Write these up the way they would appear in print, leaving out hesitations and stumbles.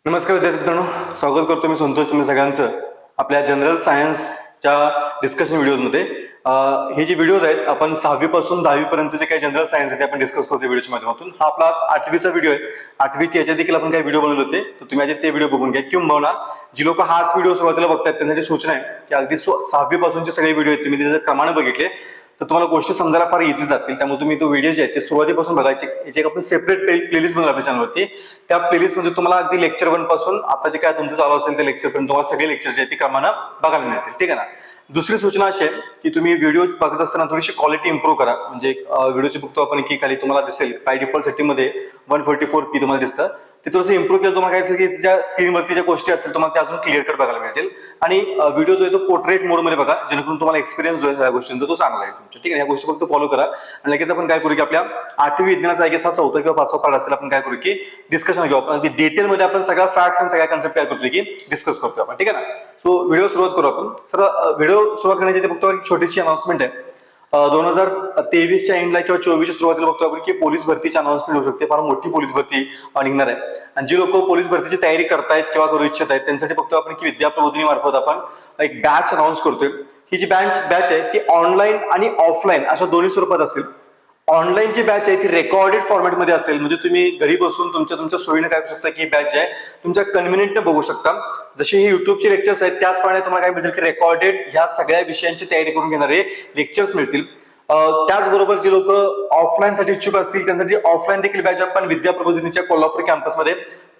नमस्कार विद्यार्थी मित्रांनो, स्वागत करतो मी संतोष तुम्ही सगळ्यांचं आपल्या जनरल सायन्सच्या डिस्कशन व्हिडिओजमध्ये. हे जे व्हिडिओज आहेत आपण 6वी पासून 10वी पर्यंत जे काही जनरल सायन्स आहे ते आपण डिस्कस करतो व्हिडिओच्या माध्यमातून. हा आपला 8वीचा व्हिडिओ आहे. 8वीच्या याच्या देखील आपण काही व्हिडिओ बनवले होते, तर तुम्ही आधी ते व्हिडिओ बघून घ्या. किंवा जी लोक हाच व्हिडिओ सुरुवातीला बघतात त्यांसाठी सूचना आहे की अगदी 6वी पासूनचे सगळे व्हिडिओ आहेत तुम्ही त्याच्या क्रमाने बघितले तर तुम्हाला गोष्टी समजायला फार इझी जातील. त्यामुळे तुम्ही तो व्हिडिओ जे आहेत ते सुरुवातीपासून बघायचे. याची एक आपण सेपरेट प्लेलिस्ट बनवली आपल्या चॅनलवरती. त्या प्लेलिस्ट मध्ये तुम्हाला अगदी लेक्चर 1 पासून आता जे काय तुमचं चालू असेल त्या लेक्चर पर्यंत तुम्हाला सगळे लेक्चर जे आहेत ते क्रमाने बघायला मिळतील. ठीक आहे ना. दुसरी सूचना अशी आहे की तुम्ही व्हिडिओ बघत असताना थोडीशी क्वालिटी इम्प्रूव्ह करा. म्हणजे व्हिडिओची बघतो आपण की खाली तुम्हाला दिसेल बाय डिफॉल्ट सेटिंगमध्ये 144p तुम्हाला दिसतं. ते थोडंसं इम्प्रूव्ह केलं तुम्हाला काय की ज्या स्क्रीनवरती ज्या गोष्टी असतील तुम्हाला त्या अजून क्लिअर कट बघायला मिळतील. आणि व्हिडिओ जो आहे तो पोर्ट्रेट मोडमध्ये बघा, जेणेकरून तुम्हाला एक्सपिरियन्स जो आहे या गोष्टींचा तो चांगला आहे तुमच्या. ठीक आहे. या गोष्टी फक्त फॉलो करा आणि लगेच आपण काय करू की आपल्या 8वी विज्ञानाचा हा 4था किंवा 5वा पार्ट असेल आपण काय करू की डिस्कशन घेऊ. आपण अगदी डिटेलमध्ये आपण सगळ्या फॅक्ट्स आणि सगळ्या कन्सेप्ट काय करतो की डिस्कस करतो आपण. ठीक आहे ना. सो व्हिडिओ सुरुवात करू आपण. सर व्हिडिओ सुरुवात करण्याची फक्त एक छोटीशी अनाउन्समेंट आहे. 2023च्या एंडला किंवा 24च्या सुरुवातीला बघतो आपण की पोलीस भरतीची अनाउन्समेंट होऊ शकते. फार मोठी पोलीस भरती निघणार आहे. आणि जी लोक पोलीस भरतीची तयारी करतायत किंवा करू इच्छित आहेत त्यांच्यासाठी बघतो आपण की विद्या प्रबोधिनी मार्फत आपण एक बॅच अनाउन्स करतोय. ही जी बॅच आहे ती ऑनलाईन आणि ऑफलाईन अशा दोन्ही स्वरूपात असेल. ऑनलाईनची बॅच आहे ती रेकॉर्डेड फॉर्मॅटमध्ये असेल. म्हणजे तुम्ही घरी बसून तुमच्या सोयीने काय करू शकता की बॅच आहे तुमच्या कन्व्हिनियंटने बघू शकता. जशी ही युट्यूबचे लेक्चर्स आहेत त्याचप्रमाणे तुम्हाला काय मिळतील की रेकॉर्डेड ह्या सगळ्या विषयांची तयारी करून घेणारे लेक्चर्स मिळतील. त्याचबरोबर जे लोक ऑफलाईन साठी इच्छुक असतील त्यांसाठी ऑफलाईन देखील बॅच आपण विद्या प्रबोधिनीच्या कोल्हापूर कॅम्पसमध्ये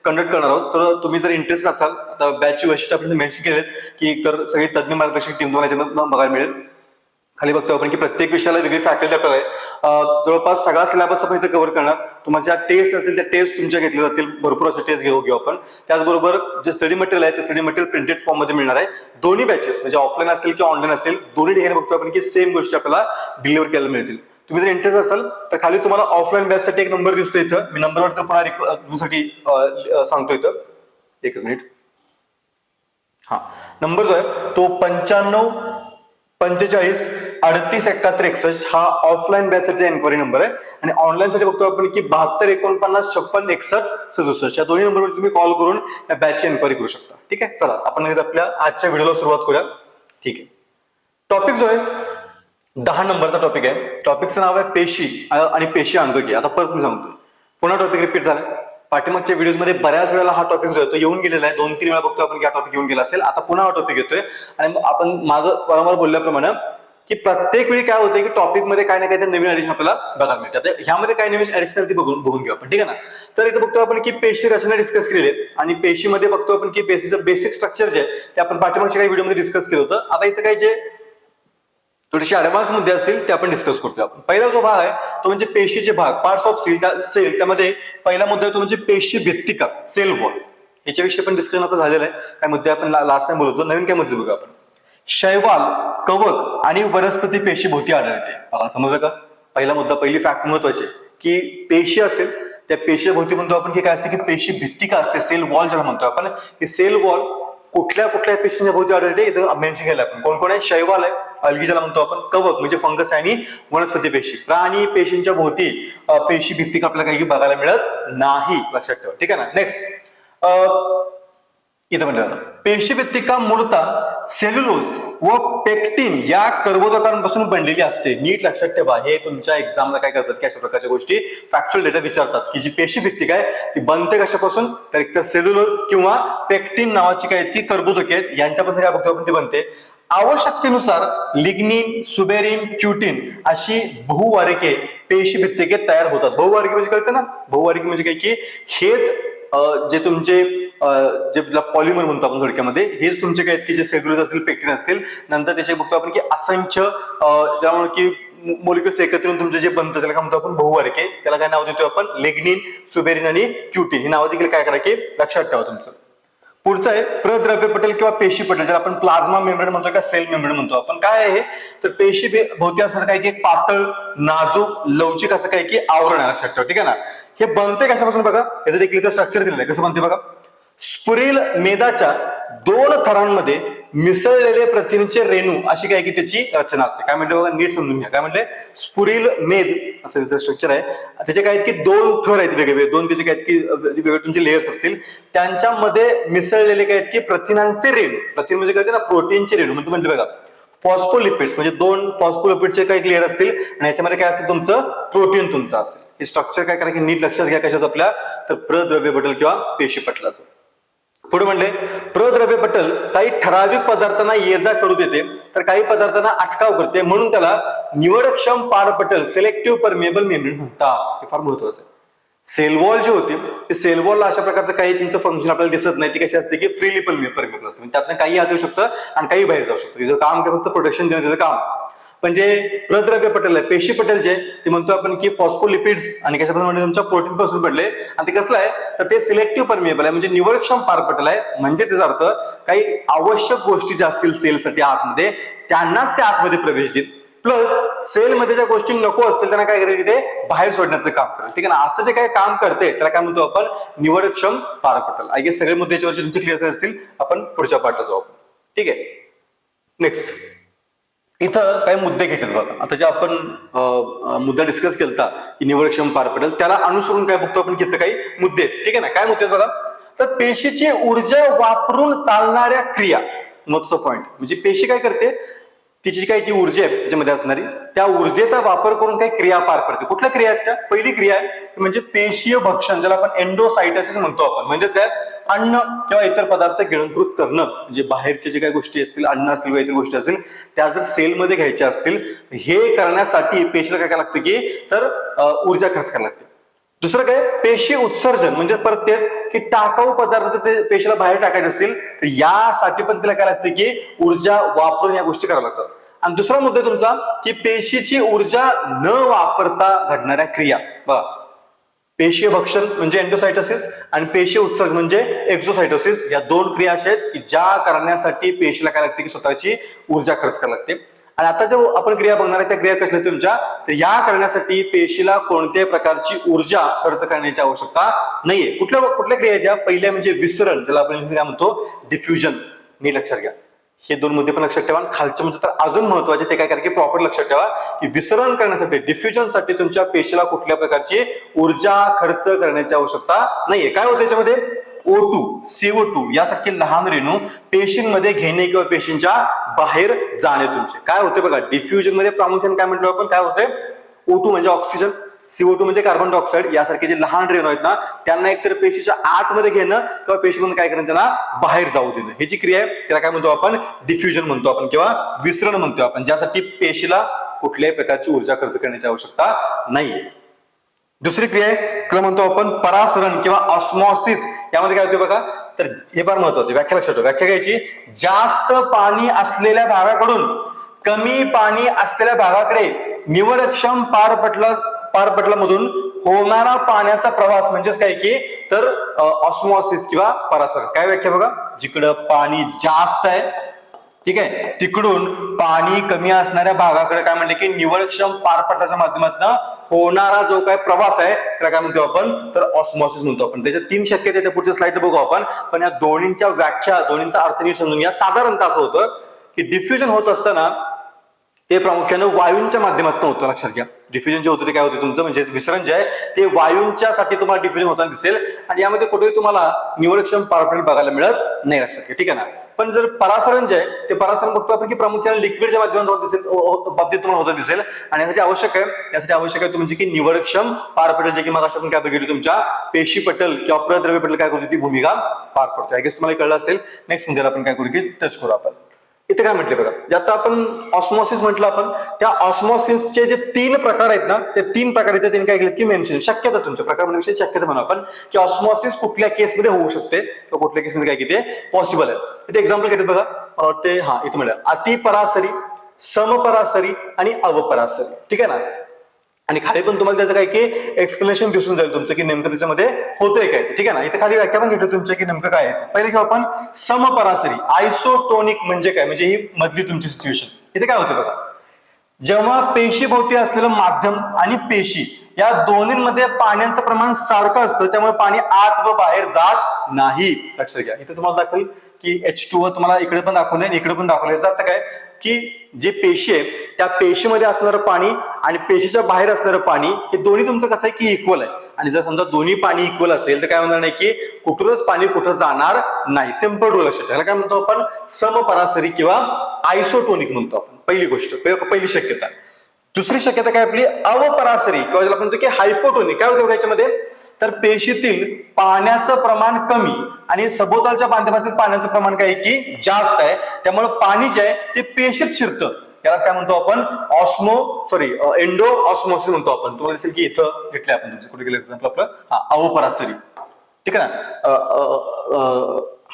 कंडक्ट करणार आहोत. तर तुम्ही जर इंटरेस्ट असाल, आता बॅचची वैशिष्ट्य आपण मेन्शन केलेत की तर सगळी तज्ञ मार्गदर्शक टीम तुम्हाला याच्यात बघायला मिळेल. खाली बघतो आपण की प्रत्येक विषयाला वेगळी फॅकल्टी आपल्याला आहे. जवळपास सगळा सिलेबस आपण इथे कव्हर करणार. तुम्हाला ज्या टेस्ट असतील त्या टेस्ट तुमच्या घेतल्या जातील. भरपूर असे टेस्ट घेऊ आपण. त्याचबरोबर जे स्टडी मटेरियल आहे ते स्टडी मटेरियल प्रिंटेड फॉर्म मध्ये मिळणार आहे. दोन्ही बॅचेस म्हणजे ऑफलाईन असेल किंवा ऑनलाईन असेल दोन्ही ठिकाणी बघतो आपण की सेम गोष्टी आपल्याला डिलिव्हर करायला मिळतील. तुम्ही जर इंटरेस्ट असाल तर खाली तुम्हाला ऑफलाईन बॅच साठी एक नंबर दिसतो इथं. मी नंबरवर तर पुन्हा तुमच्यासाठी सांगतो इथं. एकच मिनिट. हा नंबर जो आहे तो 95 45 38 71 61 हा ऑफलाईन बॅचचा एन्क्वायरी नंबर आहे. आणि ऑनलाईन साठी बघतो आपण की 72 49 56 61 67 या दोन्ही नंबरवर तुम्ही कॉल करून या बॅचची एन्क्वायरी करू शकता. ठीक आहे. चला आपण आपल्या आजच्या व्हिडिओला सुरुवात करूया. ठीक आहे. टॉपिक जो आहे 10 नंबरचा टॉपिक आहे. टॉपिकचं नाव आहे पेशी आणि पेशी अंगकी. आता परत मी सांगतो, पुन्हा टॉपिक रिपीट झाला. पाठीमागच्या व्हिडिओमध्ये बऱ्याच वेळेला हा टॉपिक जो आहे तो येऊन गेलेला आहे. 2-3 वेळा बघतो आपण की हा टॉपिक येऊन गेला असेल. आता पुन्हा हा टॉपिक येतोय आणि आपण माझं वारंवार बोलल्याप्रमाणे की प्रत्येक वेळी काय होतं की टॉपिक मध्ये काय ना काय नवीन ऍडिशन आपल्याला बघायला मिळतात. ह्यामध्ये काय नवीन ऍडिशनल ती बघून घेऊ आपण. ठीक आहे ना. तर इथे बघतो आपण की पेशी रचना डिस्कस केलेली आहे आणि पेशीमध्ये बघतो आपण की पेशीचं बेसिक स्ट्रक्चर जे आहे ते आपण पाठीमागच्या काही व्हिडिओमध्ये डिस्कस केलं होतं. आता इथं काही जे थोडेसे ऍडव्हान्स मुद्दे असतील ते आपण डिस्कस करतोय. आपण पहिला जो भाग आहे तो म्हणजे पेशीचे भाग, पार्ट्स ऑफ सेल. त्यामध्ये पहिला मुद्दा तो म्हणजे पेशी भित्तिका, सेल वॉल. याच्याविषयी पण डिस्कशन आपलं झालेलं आहे. काय मुद्दे आपण लास्ट टाइम बोलतो. नवीन काय मुद्दे बघा आपण. शैवाल, कवक आणि वनस्पती पेशी भोवती आढळते. समजलं का. पहिला मुद्दा, पहिली फॅक्ट महत्वाची की पेशी असेल त्या पेशीच्या भोवती म्हणतो आपण की काय असते की पेशी भित्तिका असते, सेल वॉल ज्याला म्हणतो आपण. ही सेल वॉल कुठल्या पेशींच्या भोवती आढळते इथं मेन्शन केलं आपण. कोण कोण आहे. शैवाल आहे, अल्गी ज्याला म्हणतो आपण, कवक म्हणजे फंगस आणि वनस्पती पेशी. प्राणी पेशींच्या भोवती पेशी भित्तिका आपल्याला काही बघायला मिळत नाही, लक्षात ठेवा. ठीक आहे ना. नेक्स्ट इथं म्हणलं पेशी भित्तिका मूलतः सेल्युलोज व पेक्टिन या कर्बोदकांपासून बनलेली असते. नीट लक्षात ठेवा. हे तुमच्या एक्झामला काय करतात की अशा प्रकारच्या गोष्टी फॅक्च्युअल डेटा विचारतात की जी पेशी भित्तिका आहे ती बनते कशापासून, तर एक तर सेल्युलोज किंवा पेक्टिन नावाची काय ती कर्बोदके आहेत यांच्यापासून काय बघतो आपण ती बनते. आवश्यकतेनुसार लिग्निन, सुबेरिन, क्युटिन अशी बहुवारिके पेशी भित्तिकेत तयार होतात. बहुवारिके म्हणजे कळतं ना. बहुवारिके म्हणजे काय की हेच जे तुमचे जे पॉलिमर म्हणतो आपण थोडक्यामध्ये, हेच तुमचे काय की जे सेल्युलोज असतील, पेक्टिन असतील, नंतर त्याचे बघतो आपण की असंख्य ज्यामुळे की मोलिक्युल्स एकत्र येऊन तुमचे जे बनतं त्याला काय म्हणतो आपण बहुवारिके. त्याला काय नाव देतो आपण लेग्निन, सुबेरिन आणि क्युटिन. ही नावं देखील काय करा की लक्षात ठेवा तुमचं. पुढचं आहे प्रद्रव्य पटल किंवा पेशी पटल, ज्याला आपण प्लाझ्मा मेम्ब्रेन म्हणतो का सेल मेम्ब्रेन म्हणतो आपण. काय आहे तर पेशी भोवती असणार काय की एक पातळ, नाजूक, लवचिक असं काय की आवरण आहे, लक्षात ठेवा. ठीक आहे ना. हे बनते कशापासून बघा. याचं देखील स्ट्रक्चर दिलेलं आहे. कसं बनते बघा. स्पुरिल मेदाच्या 2 थरांमध्ये मिसळलेले प्रथिनचे रेणू अशी काय की त्याची रचना असते. काय म्हटलं बघा, नीट समजून घ्या. काय म्हटलंय, स्पुरिल मेद असं त्याचं स्ट्रक्चर आहे. त्याचे काय की 2 थर आहेत वेगवेगळे, 2 त्याचे काय की वेगवेगळे तुमचे लेयर्स असतील. त्यांच्यामध्ये मिसळलेले काय की प्रथिनांचे रेणू, प्रथिन म्हणजे काय ना प्रोटीनचे रेणू म्हणजे म्हटलं बघा. फॉस्फोलिपिड्स म्हणजे 2 फॉस्फोलिपिडचे काही लेअर असतील आणि याच्यामध्ये काय असेल तुमचं प्रोटीन तुमचं असेल. हे स्ट्रक्चर काय करा की नीट लक्षात घ्या कशाचं आपल्या, तर प्रद्रव्य पटल किंवा पेशी पटलाचं. पुढे म्हणले, प्रद्रव्य पटल काही ठराविक पदार्थांना ये जा करू देते तर काही पदार्थांना अटकाव करते, म्हणून त्याला निवडक्षम पारपटल सिलेक्टिव्ह परमिएबल मेम्ब्रेन म्हणतात. हे फार महत्वाचं आहे. सेल वॉल जी होती ते सेल वॉलला अशा प्रकारचं काही तुमचं फंक्शन आपल्याला दिसत नाही. ती कशी असते की फ्रीली परमिएबल असते, त्यातनं काही आत येऊ शकतं आणि काही बाहेर जाऊ शकतं. तिचं काम काय, फक्त प्रोटेक्शन देणं त्याचं काम. पण जे प्रद्रव्य पटल आहे, पेशी पटल जे ते म्हणतो आपण की फॉस्फोलिपिड्स आणि कशापासून म्हणजे तुमच्या प्रोटीन पासून पडले, आणि ते कसलं आहे तर ते सिलेक्टिव्ह परमिएबल आहे म्हणजे निवडक्षम पारपटल आहे. म्हणजे त्याचा अर्थ काही आवश्यक गोष्टी ज्या असतील सेलसाठी आतमध्ये त्यांनाच ते आतमध्ये प्रवेश देत, प्लस सेलमध्ये ज्या गोष्टी नको असतील त्यांना काय करेल ते बाहेर सोडण्याचं काम करेल. ठीक आहे ना. असं जे काही काम करते त्याला काय म्हणतो आपण, निवडक्षम पारपटल. आय गेस सगळे मुद्दे याच्यावरचे तुमचे क्लिअर असतील. आपण पुढच्या पार्टला जाऊ. ठीक आहे. नेक्स्ट इथं काही मुद्दे घेतले बघा. आता जे आपण मुद्दा डिस्कस केलता की निवडक्षम पारपटल, त्याला अनुसरून काय बघतो आपण की काही मुद्दे. ठीक आहे ना. काय मुद्दे बघा, तर पेशीची ऊर्जा वापरून चालणाऱ्या क्रिया. महत्वाचा पॉईंट म्हणजे पेशी काय करते, तिची काही जी ऊर्जा आहे त्याच्यामध्ये असणारी त्या ऊर्जेचा वापर करून काही क्रिया पार पडते. कुठल्या क्रिया आहेत त्या, पहिली क्रिया आहे म्हणजे पेशीय भक्षण, ज्याला आपण एंडोसायटोसिस म्हणतो आपण. म्हणजेच काय, अन्न किंवा इतर पदार्थ गिळंकृत करणं. म्हणजे बाहेरचे जे काही गोष्टी असतील, अन्न असतील किंवा इतर गोष्टी असतील त्या जर सेलमध्ये घ्यायच्या असतील, हे करण्यासाठी पेशीला काय करायला लागतं की तर ऊर्जा खर्च करायला लागते. दुसरं काय, पेशी उत्सर्जन म्हणजे परत तेच की टाकाऊ पदार्थ ते पेशीला बाहेर टाकायचे असतील तर यासाठी पण तिला काय लागतं की ऊर्जा वापरून या गोष्टी कराव्या लागतात. आणि दुसरा मुद्दा तुमचा की पेशीची ऊर्जा न वापरता घडणाऱ्या क्रिया. बघा, पेशीय भक्षण म्हणजे एंडोसायटोसिस आणि पेशीय उत्सर्जन म्हणजे एक्झोसायटोसिस, या 2 क्रिया अशा आहेत की ज्या करण्यासाठी पेशीला काय लागते की स्वतःची ऊर्जा खर्च करावी लागते. आणि आता जो आपण क्रिया बघणार आहे त्या क्रिया कशा तुमच्या, तर या करण्यासाठी पेशीला कोणत्याही प्रकारची ऊर्जा खर्च करण्याची आवश्यकता नाहीये. कुठल्या क्रिया आहेत या, पहिल्या म्हणजे विसरण, ज्याला आपण काय म्हणतो डिफ्युजन. नीट लक्षात घ्या, हे 2 मुद्दे पण लक्षात ठेवा. खालचे म्हणजे तर अजून महत्वाचे ते काय करा की प्रॉपर लक्षात ठेवा की विसरण करण्यासाठी, डिफ्युजनसाठी तुमच्या पेशीला कुठल्या प्रकारची ऊर्जा खर्च करण्याची आवश्यकता नाहीये. काय होतं याच्यामध्ये, O2, CO2 यासारखे लहान रेणू पेशींमध्ये घेणे किंवा पेशींच्या बाहेर जाणे तुमचे काय होते बघा. डिफ्युजन मध्ये प्रामुख्याने काय म्हटलं आपण, काय होते, O2 म्हणजे ऑक्सिजन, CO2 म्हणजे कार्बन डायऑक्साइड, यासारखे जे लहान रेणू आहेत ना त्यांना एकतर पेशीच्या आतमध्ये घेणं किंवा पेशीमध्ये काय करणं त्यांना बाहेर जाऊ देणं. ही जी क्रिया आहे त्याला काय म्हणतो आपण, डिफ्युजन म्हणतो आपण किंवा विसरण म्हणतो आपण, ज्यासाठी पेशीला कुठल्याही प्रकारची ऊर्जा खर्च करण्याची आवश्यकता नाहीये. दुसरी क्रिया आहे त्याला म्हणतो आपण परासरण किंवा ऑस्मॉसिस. यामध्ये काय होते बघा, तर हे फार महत्वाचं, व्याख्या लक्षात ठेवा. व्याख्या घ्यायची, जास्त पाणी असलेल्या भागाकडून कमी पाणी असलेल्या भागाकडे निवडक्षम पारपटलामधून होणारा पाण्याचा प्रवास म्हणजेच काय की तर ऑस्मॉसिस किंवा परासरण. काय व्याख्या बघा, जिकडं पाणी जास्त आहे, ठीक आहे, तिकडून पाणी कमी असणाऱ्या भागाकडे काय म्हणले की निवडक्षम पारपटलाच्या माध्यमातून होणारा जो काय प्रवास आहे त्याला काय म्हणतो आपण, तर ऑस्मॉसिस म्हणतो आपण. त्याच्या 3 शक्यता आहेत, पुढच्या स्लाइड बघू आपण. पण या दोन्हींच्या व्याख्या, दोन्हींचा अर्थ नीट समजून घ्या. साधारणतः असं होतं की डिफ्युजन होत असताना ते प्रामुख्याने वायूंच्या माध्यमातून होतं. लक्षात घ्या, डिफ्युजन जे होतं ते काय होतं तुमचं, म्हणजे विसरण जे आहे ते वायूंच्या साठी तुम्हाला डिफ्युजन होताना दिसेल आणि यामध्ये कुठेही तुम्हाला निवडक्षम पारपटल बघायला मिळत नाही. लक्षात घ्या, ठीक आहे ना. पण जर परासरण जे आहे ते परासरण बघतो आपण की प्रामुख्याने लिक्विडच्या माध्यमातून बाबतीत तुम्हाला होत दिसेल. आणि यासाठी आवश्यक आहे तुमची की निवडक्षम पारपटल, जे की मग आपण काय बघितलं तुमच्या पेशी पटल किंवा प्रद्रव्य पटल काय करतो ती भूमिका पार पडतो. आय गेस तुम्हाला कळलं असेल. नेक्स्ट म्हणजे आपण काय करू की टच करू आपण. इथे काय म्हटले बघा, जे आता आपण ऑस्मॉसिस म्हटलं आपण, त्या ऑस्मॉसिसचे जे 3 प्रकार आहेत ना, ते 3 प्रकार इथे त्यांनी काय केलं की मेन्शन, शक्यता तुमच्या प्रकार म्हणजे शक्यता म्हणू आपण की ऑस्मॉसिस कुठल्या केसमध्ये होऊ शकते किंवा कुठल्या केसमध्ये काय की ते पॉसिबल आहे. इथे एक्झाम्पल घेतात बघा, मला वाटते हा इथे म्हणलं अतिपरासरी, समपरासरी आणि अवपरासरी. ठीक आहे ना. आणि खाली पण तुम्हाला त्याचं काय की एक्सप्लेनेशन दिसून जाईल तुमचं की नेमकं त्याच्यामध्ये होतंय काय. ठीक आहे ना. इथे खाली व्याख्या पण घेतो तुमच्या की नेमकं काय आहे. पहिले घेऊ आपण समपरासरी. आयसोटोनिक म्हणजे काय, म्हणजे ही मधली तुमची सिच्युएशन. इथे काय होते बघा, जेव्हा पेशीभोवती असलेलं माध्यम आणि पेशी या दोन्हींमध्ये पाण्याचं प्रमाण सारखं असतं, त्यामुळे पाणी आत व बाहेर जात नाही. लक्षात घ्या, इथे तुम्हाला दाखवेल की H2O तुम्हाला इकडे पण दाखवलंय आणि इकडे पण दाखवलंय. याचा अर्थ काय की जे पेशी आहे त्या पेशीमध्ये असणारं पाणी आणि पेशीच्या बाहेर असणारं पाणी हे दोन्ही तुमचं कसं आहे की इक्वल आहे. आणि जर समजा दोन्ही पाणी इक्वल असेल तर काय होणार नाही की कुठूनच पाणी कुठं जाणार नाही. सिंपल रूल लक्षात ठेवा. काय म्हणतो आपण समपरासरी किंवा आयसोटोनिक म्हणतो आपण. पहिली गोष्ट, पहिली शक्यता. दुसरी शक्यता काय आपली अवपरासरी किंवा ज्याला आपण म्हणतो की हायपोटोनिक. काय होतं याच्यामध्ये तर पेशीतील पाण्याचं प्रमाण कमी आणि सभोवतालच्या माध्यमातील पाण्याचं प्रमाण काय की जास्त आहे. त्यामुळे पाणी जे आहे ते पेशीत शिरतं. त्यालाच काय म्हणतो आपण एंडो ऑस्मोसिस म्हणतो आपण. तुम्हाला दिसेल की इथं घेतलंय आपण कुठे गेलं एक्झाम्पल आपलं अवपरासरी. ठीक आहे ना.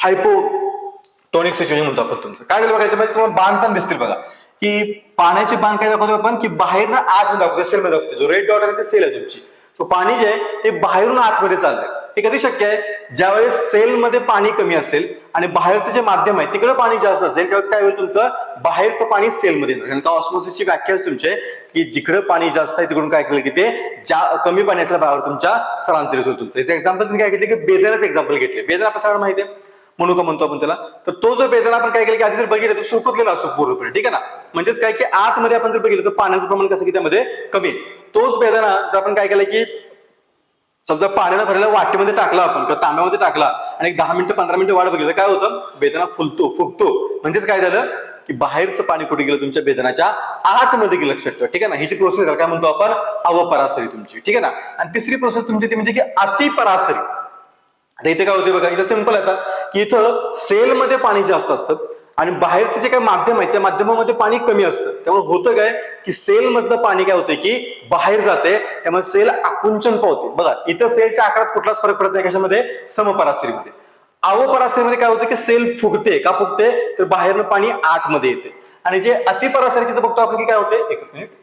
हायपोटोनिक सिच्युएशन म्हणतो आपण. तुमचं काय झालं बघा याच्यामध्ये तुम्हाला बाण पण दिसतील बघा की पाण्याचे बाण काय दाखवतो आपण की बाहेर ना आतमध्ये दाखवतो, सेलमध्ये दाखवतो. जो रेड डॉट आहे ते सेल आहे तुमची. पाणी जे आहे ते बाहेरून आतमध्ये चाललंय. हे कधी शक्य आहे ज्यावेळेस सेलमध्ये पाणी कमी असेल आणि बाहेरचं जे माध्यम आहे तिकडे पाणी जास्त असेल त्यावेळेस काय होईल तुमचं बाहेरचं पाणी सेलमध्ये येणार. कारण का ऑस्मोसिसची व्याख्या तुमची की जिकडे पाणी जास्त आहे तिकडून काय केलं की ते कमी पाणी असल्या बाहेर तुमच्या स्थलांतरित होईल तुमचं. याचं एक्झाम्पल तुम्ही काय घेतलं की बेदाण्याचं एक्झाम्पल घेतले. बेदाणा आपल्या सगळं माहिती आहे म्हणू का म्हणतो आपण त्याला. तर तो जो बेदाणा आपण काय केलं की आधी जर बघितलं तर सुकतलेला असतो पूर्णपणे. ठीक आहे ना. म्हणजेच काय की आतमध्ये आपण जर बघितलं तर पाण्याचं प्रमाण कसं की त्यामध्ये कमी. तोच बेदाणा जर आपण काय केलं की समजा पाण्याला भरलेल्या वाटीमध्ये टाकला आपण किंवा तांब्यामध्ये टाकला आणि 10 मिनिटं 15 मिनिटं वाट बघितलं काय होतं बेदाणा फुगतो. म्हणजेच काय झालं की बाहेरचं पाणी कुठे गेलं तुमच्या बेदाण्याच्या आतमध्ये गेलं. लक्षात ठेवा. ठीक आहे ना. ही जी प्रोसेस काय म्हणतो आपण अवपरासरी तुमची. ठीक आहे ना. आणि तिसरी प्रोसेस तुमची ती म्हणजे की अतिपरासरी. आता इथे काय होते बघा इथं सिंपल आहे की इथं सेलमध्ये पाणी जास्त असतं आणि बाहेरचे जे काही माध्यम आहे त्या माध्यमामध्ये पाणी कमी असतं. त्यामुळे होतं काय की सेल मधलं पाणी काय होतं की बाहेर जाते. त्यामुळे सेल आकुंचन पावते. बघा इथं सेलच्या आकारात कुठलाच फरक पडत नाही कशामध्ये समपरासरीमध्ये. अवपरासरीमध्ये काय होतं की सेल फुगते. का फुगते तर बाहेरनं पाणी आतमध्ये येते. आणि जे अतिपरासरी तिथं बघतो आपण की काय होते एकच मिनिट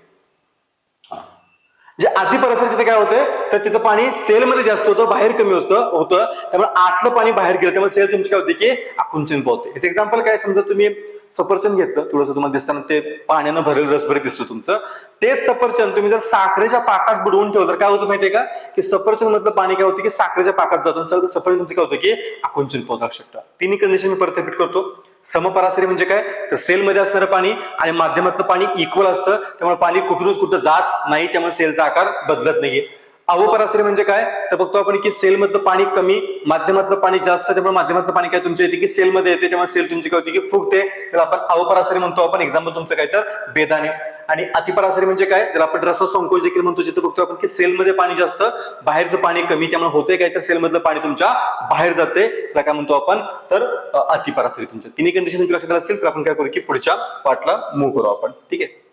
जे अतिपरासरी तिथे काय होतं तर तिथं पाणी सेलमध्ये जास्त होतं बाहेर कमी होतं. त्यामुळे आतलं पाणी बाहेर गेलं त्यामुळे सेल तुमची काय होते की आकुंचन पावते. याचं एक्झाम्पल काय समजा तुम्ही सफरचंद घेतलं थोडंसं तुम्हाला दिसताना ते पाण्यानं भरेल रसभरीत दिसतं तुमचं. तेच सफरचंद तुम्ही जर साखरेच्या पाकात बुडवून ठेवलं तर काय होतं माहितीये का की सफरचंद मधलं पाणी काय होतं की साखरेच्या पाकात जातं. सफरचंद तुमचं काय होतं की आकुंचन पावतं. लक्षात ठेवा. तिन्ही कंडिशन मी परत रिपीट करतो. समपरासरी म्हणजे काय तर सेलमध्ये असणारं पाणी आणि माध्यमातलं पाणी इक्वल असतं. त्यामुळे पाणी कुठूनच कुठं जात नाही. त्यामुळे सेलचा आकार बदलत नाहीये. अवपरासरी म्हणजे काय तर बघतो आपण की सेलमधलं पाणी कमी माध्यमातलं पाणी जास्त. त्यामुळे माध्यमातलं पाणी काय तुमच्या येते की सेलमध्ये येते. त्यामुळे सेल तुमची काय होती की फुगते. तर आपण अवपरासरी म्हणतो आपण. एक्झाम्पल तुमचं काय तर बेदाणे. आणि अतिपरासरी म्हणजे काय ज्याला आपण रससंकोच देखील म्हणतो. जिथे बघतो आपण की सेलमध्ये पाणी जास्त बाहेरचं पाणी कमी. त्यामुळे होतंय काय तर सेलमधलं पाणी तुमच्या बाहेर जाते. त्याला काय म्हणतो आपण तर अतिपरासरी. तुमच्या तिन्ही कंडिशन तुमच्या लक्षात असतील तर आपण काय करू की पुढच्या पार्टला मूव्ह करू आपण. ठीक आहे.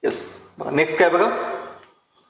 येस. नेक्स्ट काय बघा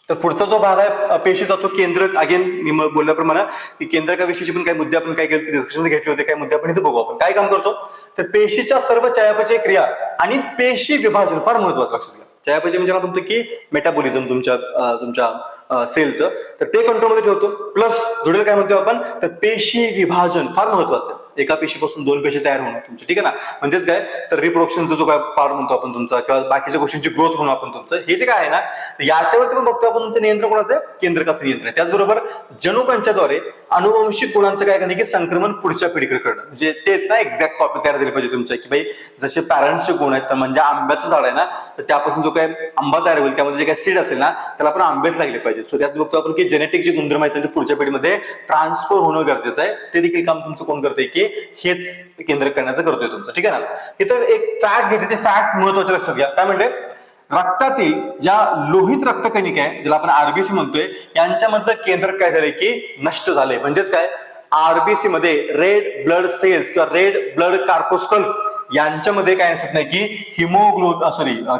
तर पुढचा जो भाग आहे पेशीचा तो केंद्रक. अगेन मी बोलल्याप्रमाणे की केंद्रकाविषयीचे पण काही मुद्दे आपण काय केले डिस्कशन मध्ये घेतले होते. काही मुद्दे आपण इथे बघू. आपण काय काम करतो तर पेशीच्या सर्व चयापचय क्रिया आणि पेशी विभाजन फार महत्वाचं. लक्षात घ्या. चयापचय म्हणजे आपण म्हणतो की मेटाबॉलिझम तुमच्या सेलचं तर ते कंट्रोलमध्ये ठेवतो. प्लस जोडेल काय म्हणतो आपण तर पेशी विभाजन फार महत्वाचं आहे. एका पेशीपासून 2 पेशी तयार होणं तुमचे. ठीक आहे ना. म्हणजेच काय तर रिप्रोडक्शनचा जो काय पार्ट म्हणतो आपण तुमचा किंवा बाकीच्या गोष्टींची ग्रोथ होणं आपण तुमचं हे जे काय आहे ना याच्यावरती पण बघतो आपण तुमचं नियंत्रण कोणाचं केंद्रकाचं नियंत्रण आहे. त्याचबरोबर जनुकांच्याद्वारे अनुवंशिक गुणांचं काय करणे की संक्रमण पुढच्या पिढीकडे करणं. म्हणजे तेच ना एक्झॅक्ट कॉपी तयार झाली पाहिजे तुमच्या की भाई जसे पॅरेंट्सचे गुण आहेत तर म्हणजे आंब्याचं झाड आहे ना तर त्यापासून जो काय आंबा तयार होईल त्यामध्ये जे काही सीड असेल ना त्याला आपण आंबेच लागले पाहिजे. सो त्याच बघतो आपण की जेनेटिक जे गुणधर्म आहेत ते पुढच्या पिढीमध्ये ट्रान्सफर होणं गरजेचं आहे. ते देखील काम तुमचं कोण करतंय की हेच केंद्र करण्याचं करतोय तुमचं. ठीक आहे ना. इथं एक फॅक्ट घेतली ते फॅक्ट महत्वाचे लक्षात घ्या. काय म्हणते रक्तातील ज्या लोहित रक्तकणिका आहे ज्याला आपण आरबीसी म्हणतोय यांच्यामधलं केंद्रक काय झालंय की नष्ट झालंय. म्हणजेच काय आरबीसी मध्ये रेड ब्लड सेल्स किंवा रेड ब्लड कार्पोस्कल्स यांच्यामध्ये काय असत नाही की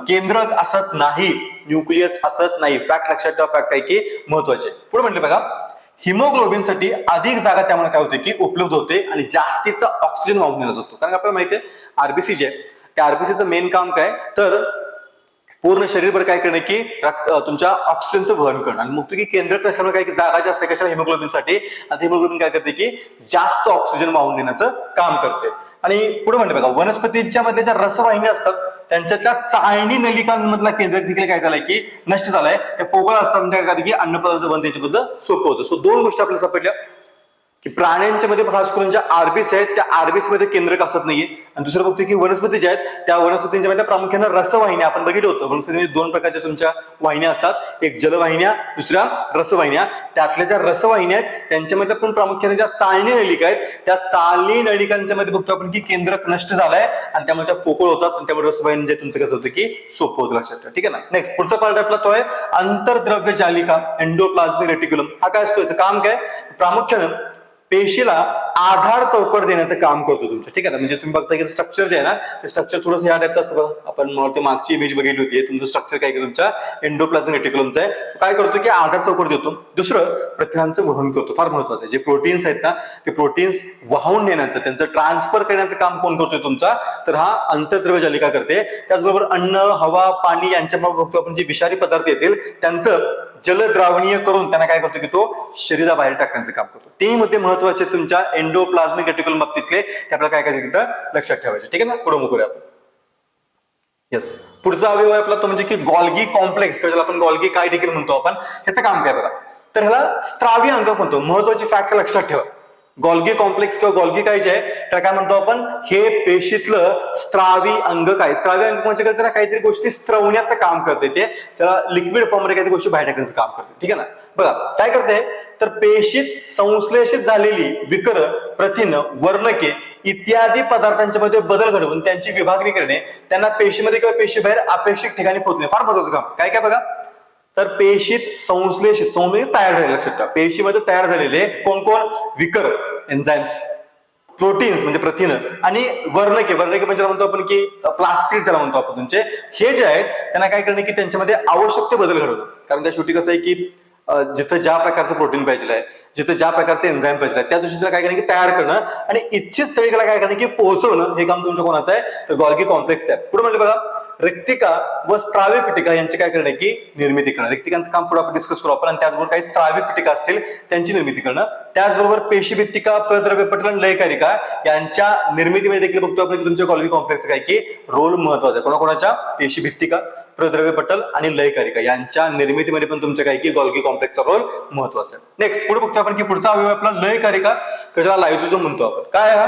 केंद्रक असत नाही. न्यूक्लियस असत नाही. फॅक्ट लक्षात ठेवा. फॅक्ट काय की महत्वाचे. पुढे म्हटले बघा हिमोग्लोबिनसाठी अधिक जागा त्यामुळे काय होते की उपलब्ध होते आणि जास्तीचा ऑक्सिजन वाहून नेला जातो. कारण आपल्याला माहितीये आरबीसी जे आहे त्या आरबीसीचं मेन काम काय तर पूर्ण शरीरभर काय करणं की तुमच्या ऑक्सिजनचं वहन करणं. आणि मग की केंद्र कशामुळे काय जागा जास्त आहे कशाला हिमोग्लोबिनसाठी. आणि हिमोग्लोबिन काय करते की जास्त ऑक्सिजन वाहून नेण्याचं काम करते. आणि पुढे म्हणते बघा वनस्पतींच्या मधल्या ज्या रसवाहिनी असतात त्यांच्यातल्या चाळणी नलिकांमधला केंद्रक देखील काय झालाय की नष्ट झालाय. त्या पोकळ असतात म्हणजे काय की अन्न पदार्थ बनते त्याच्याबद्दल सोपं होतं. सो 2 गोष्टी आपल्याला सापडल्या. की प्राण्यांच्या मध्ये खास करून ज्या आरबीस आहेत त्या आरबीस मध्ये केंद्रक असत नाहीये. आणि दुसरं बघतोय की वनस्पती ज्या आहेत त्या वनस्पतींच्या मध्ये प्रामुख्याने रसवाहिन्या आपण बघितलं होतं. वनस्पतीमध्ये दोन प्रकारच्या तुमच्या वाहिन्या असतात, एक जलवाहिन्या, दुसऱ्या रसवाहिन्या. त्यातल्या ज्या रसवाहिन्या आहेत त्यांच्यामध्ये पण प्रामुख्याने ज्या चालणी नलिका आहेत त्या चालणी नलिकांच्या मध्ये बघतो आपण की केंद्रक नष्ट झालाय आणि त्यामुळे त्या पोकळ होतात आणि त्यामुळे रसवाहिनी जे तुमचं कसं होतं की सोपं होतं. लक्षात ठेवा. ठीक आहे ना. नेक्स्ट पुढचा पार्ट आपला तो आहे आंतरद्रव्य जालिका एंडोप्लाझ्मिक रेटिक्युलम. हा काय असतो, याचं काम काय, प्रामुख्यानं पेशीला आधार चौकट देण्याचं काम करतो तुमचं. ठीक आहे ना. म्हणजे तुम्ही बघता की स्ट्रक्चर जे आहे ना ते स्ट्रक्चर थोडंसं या टाईपचं असतं बघा. आपण मागची इमेज बघितली होती. तुमचं स्ट्रक्चर काय की तुमच्या एंडोप्लाझमिक रेटिक्युलमचं आहे. काय करतो की आधार चौकट देतो. दुसरं प्रथिनांचं वहन करतो. फार महत्वाचं आहे. जे प्रोटीन्स आहेत ना ते प्रोटीन्स वाहून नेण्याचं, त्यांचं ट्रान्सफर करण्याचं काम कोण करतोय तुमचा, तर हा आंतरद्रव्य जालिका करते. त्याचबरोबर अन्न, हवा, पाणी यांच्यामुळे बघतो आपण जे विषारी पदार्थ येतील त्यांचं जलद्रावणीय करून त्यांना काय करतो की तो शरीराबाहेर टाकण्याचं काम करतो. तिन्ही मुद्दे महत्वाचे तुमच्या एंडोप्लाझमिक रेटिक्युलम बाबतीतले ते आपल्याला काय करायचं तिथं लक्षात ठेवायचे. ठीक आहे ना. पुढे करूया आपण. येस, पुढचा अवयव आहे आपला तो म्हणजे की गॉल्गी कॉम्प्लेक्स, ज्याला आपण गॉल्गी काय देखील म्हणतो आपण. ह्याचं काम काय बघा, तर ह्याला स्त्रावी अंग म्हणतो. महत्वाची फॅक्ट लक्षात ठेवा. गॉल्गी कॉम्प्लेक्स किंवा गॉल्गी काय जे आहे त्याला काय म्हणतो आपण, हे पेशीतलं स्त्रावी अंग. काय स्त्रावी अंग म्हणजे त्याला काहीतरी गोष्टी स्त्रवण्याचं काम करते, ते त्याला लिक्विड फॉर्म मध्ये काहीतरी गोष्टी बाहेर टाकण्याचं काम करते. ठीक आहे ना. बघा काय करते, तर पेशीत संश्लेषित झालेली विकर, प्रथिन, वर्णके इत्यादी पदार्थांच्या मध्ये बदल घडवून त्यांची विभागणी करणे, त्यांना पेशीमध्ये किंवा पेशीबाहेर अपेक्षित ठिकाणी पोहोचणे फार महत्वाचं काम. काय काय बघा, तर पेशीत संश्लेषित तयार झाले. लक्षात ठेवा. पेशीमध्ये तयार झालेले कोण कोण, विकर, एन्झाइम्स, प्रोटीन्स म्हणजे प्रथिन आणि वर्णके म्हणजे म्हणतो आपण की प्लास्टिड ज्याला म्हणतो आपण, तुमचे हे जे आहेत त्यांना काय करणे की त्यांच्यामध्ये आवश्यक ते बदल घडवणं. कारण त्या शेवटी कसं आहे की जिथं ज्या प्रकारचं प्रोटीन पाहिजे आहे, जिथं ज्या प्रकारचे एन्झाईम पाहिजे आहे, त्या दृष्टीला काय करणं की तयार करणं आणि इच्छित स्थळी त्याला काय करणं की पोहोचवणं, हे काम तुमच्या कोणाचं आहे, तर गॉल्गी कॉम्प्लेक्स आहे. पुढे म्हणजे बघा रिक्तिका व स्त्रावी पिटिका यांची काय करणे की निर्मिती करणं. रिक्तिकांचं काम पुढे आपण डिस्कस करू आपण. आणि त्याचबरोबर काही स्त्रावी पिटिका असतील त्यांची निर्मिती करणं. त्याचबरोबर पेशीभित्तिका, प्रद्रव्य पटल आणि लयकारिका यांच्या निर्मितीमध्ये देखील बघतो आपण की तुमच्या गॉल्गी कॉम्प्लेक्स काय की रोल महत्वाचा आहे. कोणाकोणाच्या, पेशीभित्तिका, प्रद्रव्य पटल आणि लयकारिका यांच्या निर्मितीमध्ये पण तुमच्या काय की गॉल्गी कॉम्प्लेक्सचा रोल महत्वाचा आहे. नेक्स्ट पुढे बघतो आपण की पुढचा अवयव आपला लयकारिका, ज्याला लायझोझोम म्हणतो आपण. काय हा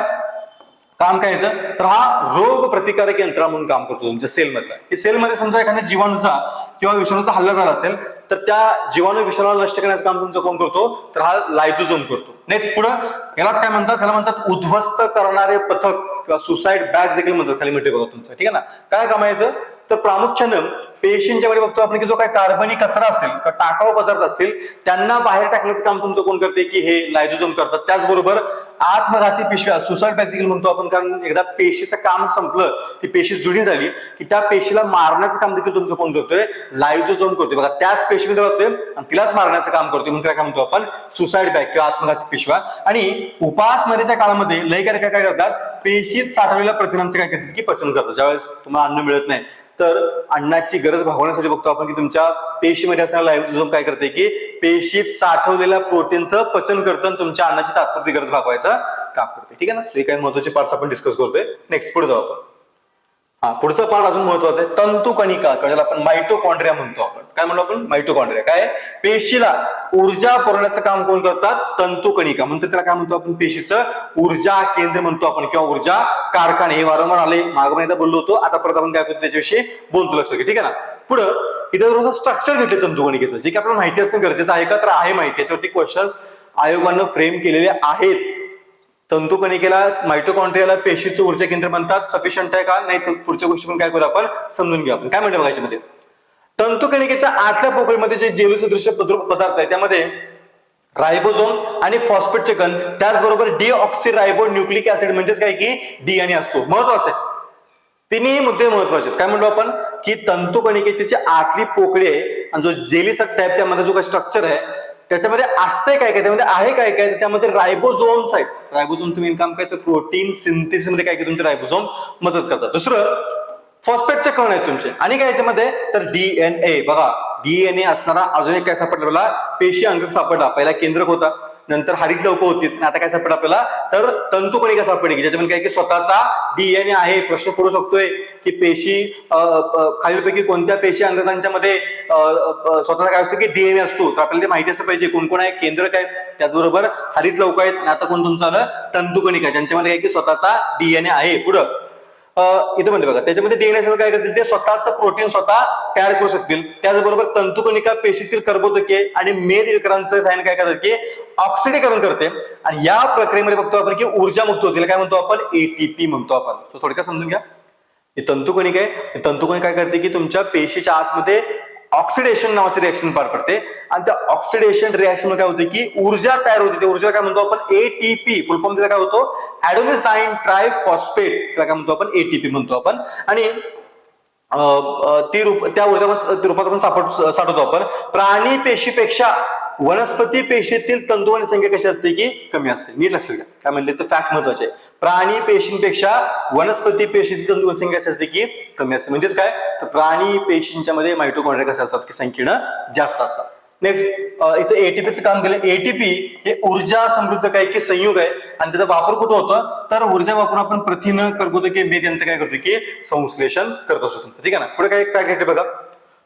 काम काय याचं, तर हा रोग प्रतिकारक यंत्रणा म्हणून काम करतो तुमच्या सेलमधला. की सेलमध्ये समजा एखाद्या जीवाणूचा किंवा विषाणूचा हल्ला झाला असेल तर त्या जीवाणू विषाणूला नष्ट करण्याचं काम तुमचं कोण करतो, तर हा लायझोझोम करतो. नेक्स्ट पुढे यालाच काय म्हणतात, त्याला म्हणतात उद्ध्वस्त करणारे पथक किंवा सुसाइड बॅग देखील म्हणतात. खाली मिळते बघा तुमचं. ठीक आहे ना. काय काम यायचं, तर प्रामुख्यानं पेशींच्या मध्ये बघतो आपण की जो काही कार्बनी कचरा असेल किंवा टाकाऊ पदार्थ असतील त्यांना बाहेर टाकण्याचं काम तुमचं कोण करते की हे लायझोझोम करतात. त्याचबरोबर आत्मघाती पिशव्या, सुसाइड बॅग देखील म्हणतो आपण, कारण एकदा पेशीचं काम संपलं, ती पेशी जुडी झाली की त्या पेशीला मारण्याचं काम देखील तुमचं कोण करतोय, लायझोझोम करतोय. बघा त्याच पेशीमध्ये राहतोय आणि तिलाच मारण्याचं काम करतोय म्हणून काय म्हणतो आपण, सुसाइड बॅग किंवा आत्मघाती पिशव्या. आणि उपासमारीच्या काळामध्ये लयकारिका काय करतात, पेशीत साठवलेल्या प्रथिनांचं काय करतात की पचन करतात. ज्यावेळेस तुम्हाला अन्न मिळत नाही तर अन्नाची गरज भागवण्यासाठी बघतो आपण की तुमच्या पेशीमध्ये असणारा लायझोझोम काय करते की पेशीत साठवलेल्या प्रोटीनचं पचन करतं आणि तुमच्या अन्नाची तात्पुरती गरज भागवायचं काम करते. ठीक आहे ना. सो हे काही महत्वाचे पार्ट्स आपण डिस्कस करतोय. नेक्स्ट पुढे जाऊ आपण. पुढचा पार्ट अजून महत्वाचा आहे तंतुकणिका, ज्याला आपण मायटोकॉन्ड्रिया म्हणतो आपण. काय म्हणतो आपण, मायटोकॉन्ड्रिया. काय पेशीला ऊर्जा पुरवण्याचं काम कोण करतात, तंतुकणिका. म्हणतो त्याला काय म्हणतो आपण, पेशीचं ऊर्जा केंद्र म्हणतो आपण किंवा ऊर्जा कारखाने. हे वारंवार आले, मागे एकदा बोललो होतो, आता परत आपण काय करतो त्याच्याविषयी बोलतो. लक्ष घ्या. ठीक आहे ना. पुढं इथं थोडंसं स्ट्रक्चर घेतले तंतुकणिकेचं, जे की आपल्याला माहिती असणं गरजेचं आहे का, तर आहे माहिती. याच्यावरती क्वेश्चन्स आयोगानं फ्रेम केलेले आहेत. तंतुकणिकेला, मायटोकॉन्ड्रियाला पेशीचं ऊर्जा केंद्र म्हणतात. सफिशियंट आहे का नाही, पुढच्या गोष्टी पण काय करू आपण समजून घेऊ आपण. काय म्हणतो बघा याच्यामध्ये, तंतुकणिकेच्या आतल्या पोकळीमध्ये जे जेलसदृश्य पदार्थ आहे त्यामध्ये रायबोझोम आणि फॉस्फेटचे कण, त्याचबरोबर डीऑक्सिरायबो न्यूक्लिक ऍसिड म्हणजेच काय की डीएनए असतो. महत्वाचं आहे. तिन्ही मुद्दे महत्वाचे आहेत. काय म्हणतो आपण की तंतुकणिकेची जी आतली पोकळी आहे आणि जो जेलीसारखा टाईप त्यामध्ये जो काही स्ट्रक्चर आहे त्याच्यामध्ये असतंय काय काय, त्यामध्ये आहे काय काय, त्यामध्ये रायबोझोम्स आहेत. रायबोझोमचं मेन काम काय, तर प्रोटीन सिंथेसिस मध्ये काय काय तुमचे रायबोझोम मदत करतात. दुसरं फॉस्फेटचे कण आहेत तुमचे. आणि काय याच्यामध्ये, तर डीएनए. बघा डीएनए असणारा अजून एक काय सापडला, पेशी अंगक सापडला. पहिला केंद्रक होता, नंतर हरित लवक होती, आता काय सापडला आपल्याला, तर तंतुकणिका सापडली की ज्याच्यामध्ये काय की स्वतःचा डीएनए आहे. प्रश्न पडू शकतोय की पेशी खालीलपैकी कोणत्या पेशी अंगकांच्या मध्ये स्वतःचा काय असतो की डीएनए असतो, तर आपल्याला ते माहिती असतं पाहिजे कोण कोण आहे, केंद्रक आहे, त्याचबरोबर हरित लवक आहेत आणि आता कोण तुमचं आलं तंतुकणिका ज्यांच्यामध्ये काय की स्वतःचा डीएनए आहे. पुढं इथं म्हणते बघा त्याच्यामध्ये डीएनए काय करतील ते स्वतःच प्रोटीन स्वतः तयार करू शकतील. त्याचबरोबर तंतुकणिका पेशीतील कर्बोदके आणि मेद विकरांचं सायन काय करतात की ऑक्सिडीकरण करते आणि या प्रक्रियेमध्ये बघतो आपण की ऊर्जा मुक्त होतील. काय म्हणतो आपण एटीपी म्हणतो आपण. सो थोडक्यात समजून घ्या. ही तंतुकणिका आहे. तंतुकणिका काय करते की तुमच्या पेशीच्या आतमध्ये ऑक्सिडेशन नावाची रिएक्शन पार पडते आणि त्या ऑक्सिडेशन रिएक्शन काय होते की ऊर्जा तयार होते. त्या ऊर्जा काय म्हणतो आपण एटीपी. फुल फॉर्म त्याचा काय होतो ऍडेनोसाइन ट्रायफॉस्फेट. त्याला काय म्हणतो आपण एटीपी म्हणतो आपण. आणि त्या ऊर्जा रूपात आपण साठवतो आपण. प्राणी पेशीपेक्षा वनस्पती पेशीतील तंतुवाणी संख्या कशी असते की कमी असते. नीट लक्षात घ्या काय म्हणले तर फॅक्ट महत्वाचे आहे. प्राणी पेशींपेक्षा वनस्पती पेशीतील तंतुवाणी संख्या कशी असते की कमी असते. म्हणजेच काय तर प्राणी पेशींच्या मध्ये मायटोकॉन्ड्रिया कसे असतात की संख्येनं जास्त असतात. नेक्स्ट इथे एटीपीचं काम केलं. एटीपी हे ऊर्जा समृद्ध काय की संयुग आहे आणि त्याचा वापर कुठं होतं तर ऊर्जा वापरून आपण प्रथिन कर्बोदके मेद यांचं काय करतो की संश्लेषण करत असतो तुमचं. ठीक आहे ना. पुढे काय घ्यायचं बघा.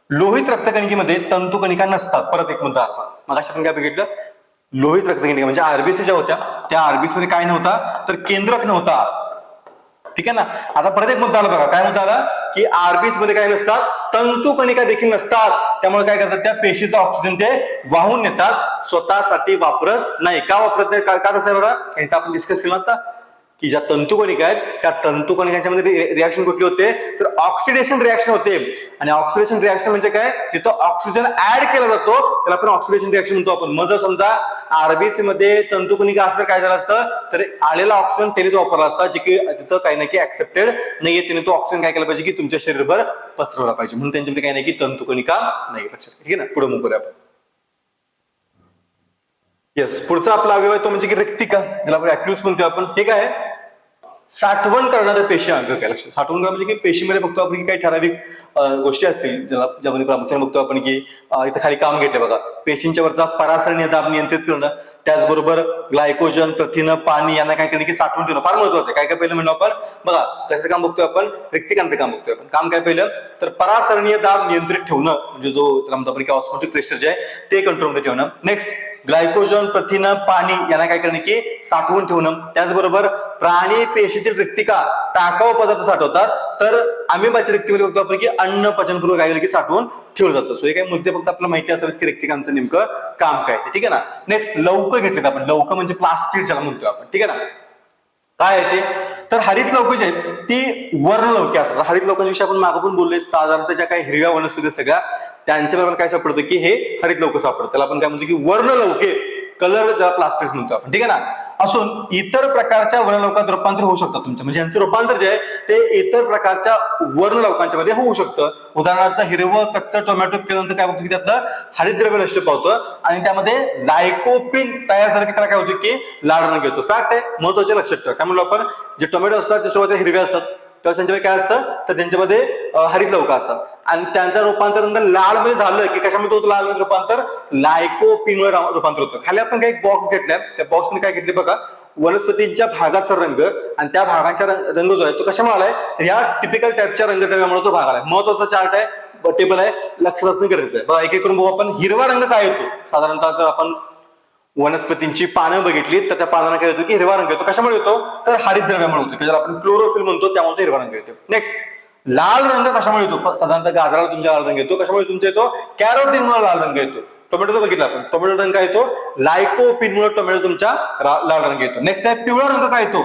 लोहित रक्तकणिकेमध्ये तंतुकणिका नसतात. परत एक मुद्दा आपण मग आपण काय बघितलं लोहित रक्तकणिका म्हणजे आरबीसी ज्या होत्या त्या आरबीसी मध्ये काय नव्हता तर केंद्रक नव्हता. ठीक आहे ना. आता परत एक मुद्दा आला बघा. काय मुद्दा आला की आरबीसी मध्ये काय नसतात तंतुकणिका देखील नसतात. त्यामुळे काय करतात त्या पेशीचा ऑक्सिजन ते वाहून नेतात स्वतःसाठी वापरत नाही. का वापरत नाही का तसं आहे बघा. इथं आपण डिस्कस केलं आता की ज्या तंतुकणिका आहेत त्या तंतुकणिकांच्या मध्ये रिएक्शन कुठली होते तर ऑक्सिडेशन रिएक्शन होते. आणि ऑक्सिडेशन रिएक्शन म्हणजे काय जिथं ऑक्सिजन ऍड केला जातो त्याला आपण ऑक्सिडेशन रिएक्शन म्हणतो आपण. मग जर समजा आरबीसी मध्ये तंतुकणिका असतं काय झालं असतं तर आलेला ऑक्सिजन त्यानेच वापरला असता जे की तिथं काही नाही की ऍक्सेप्टेड नाहीये. त्याने तो ऑक्सिजन काय केला पाहिजे की तुमच्या शरीरभर पसरवला पाहिजे. म्हणून त्यांच्यामध्ये काही नाही की तंतुकणिका नाही. लक्षात. ठीक आहे ना. पुढे मग करूया आपण. येस पुढचा आपला अवयव आहे तो म्हणजे की रक्तिका ज्याला आपण ऍक्युल्स म्हणतो आपण. हे काय साठवण करणारे पेशी अंग. काय लक्षात. साठवण करणं म्हणजे की पेशीमध्ये बघतो आपण की काही ठराविक गोष्टी असतील ज्यामध्ये प्रामुख्याने बघतो आपण की इथं खाली काम घेतलं बघा. पेशींच्या वरचा परासरणीय दाब नियंत्रित करणं त्याचबरोबर ग्लायकोजन प्रथिन पाणी यांना काय करणं की साठवून ठेवणं फार महत्वाचं आहे. काय काय पहिलं म्हणतो आपण बघा कसं काम बघतोय आपण रक्तिकांचं काम बघतोय आपण. काम काय पहिलं तर परासरणीय दाब नियंत्रित ठेवणं म्हणजे जो त्याला म्हणतो आपण की ऑस्मोटिक प्रेशर जे आहे ते कंट्रोल मध्ये ठेवणं. नेक्स्ट ग्लायकोजन प्रथिन पाणी यांना काय करणं की साठवून ठेवणं. त्याचबरोबर प्राणी पेशीतील रक्तिका टाकाऊ पदार्थ साठवतात तर अमिबाच्या रक्तीमध्ये बघतो आपण की अन्न पचनपूर्वक काय की साठवून ठेवलं जातं. सो हे काही मुद्दे फक्त आपल्याला माहिती असावेत की रक्तिकांचं नेमकं काम काय. ठीक आहे ना. नेक्स्ट लवक घेतलेत आपण. लवक म्हणजे प्लास्टिक ज्याला म्हणतोय आपण. ठीक आहे ना. काय आहे ते तर हरित लवक जे आहेत ती वर्णलौके असतात. हरित लवकांविषयी आपण मागं पण बोललोय. साधारणतः ज्या काही हिरव्या वनस्पती सगळ्या त्यांच्याबरोबर काय सापडतं की हे हरित लवक सापडतं. त्याला आपण काय म्हणतो की वर्णलौके कलर ज्याला प्लास्टिक म्हणतो आपण. ठीक आहे ना. असून इतर प्रकारच्या वर्णलौकात रूपांतर होऊ शकतं तुमचं म्हणजे यांचं रूपांतर जे आहे ते इतर प्रकारच्या वर्णलौकांच्या मध्ये होऊ शकतं. उदाहरणार्थ हिरवं कच्चं टोमॅटो केल्यानंतर काय बघतो की त्यातलं हरितद्रव्य नष्ट पावतं आणि त्यामध्ये लायकोपिन तयार झालं की त्याला काय होतं की लाल रंग येतो. फॅक्ट आहे महत्वाचे लक्षात ठेवा. काय म्हणलो आपण जे टोमॅटो असतात ते सुरुवातीला हिरवे असतात तेव्हा त्यांच्यामध्ये काय असतं तर त्यांच्यामध्ये हरित लवक असतात आणि त्यांचं रूपांतर नंतर लाल मध्ये झालं की कशामध्ये होतं लाल मध्ये रूपांतर लायकोपिनवर रूपांतर होतं. खाली आपण काही बॉक्स घेतलाय त्या बॉक्स मध्ये काय घेतले बघा वनस्पतींच्या भागाचा रंग आणि त्या भागांचा रंग जो आहे तो कशामुळे आलाय तर या टिपिकल टाईपच्या रंगद्रव्यामुळे तो भाग आलाय. महत्वाचा चार्ट आहे टेबल आहे लक्षात असणं गरजेचं आहे. बघा एक एक करून बघू आपण. हिरवा रंग काय येतो साधारणतः जर आपण वनस्पतींची पानं बघितली तर त्या पानांना काय होतो की हिरवा रंग येतो. कशामुळे येतो तर हरितद्रव्यामुळे होतो की ज्याला आपण क्लोरोफिल म्हणतो त्यामुळे हिरवा रंग येतो. नेक्स्ट लाल रंग कशामुळे येतो साधारणतः गाजराला तुमच्या लाल रंग येतो. कशामुळे तुमचा येतो कॅरोटीनमुळे लाल रंग येतो. टोमॅटो बघितला आपण टोमॅटो रंग काय येतो लायकोपिनमुळे टोमॅटो तुमच्या लाल रंग येतो. नेक्स्ट आहे पिवळा रंग काय येतो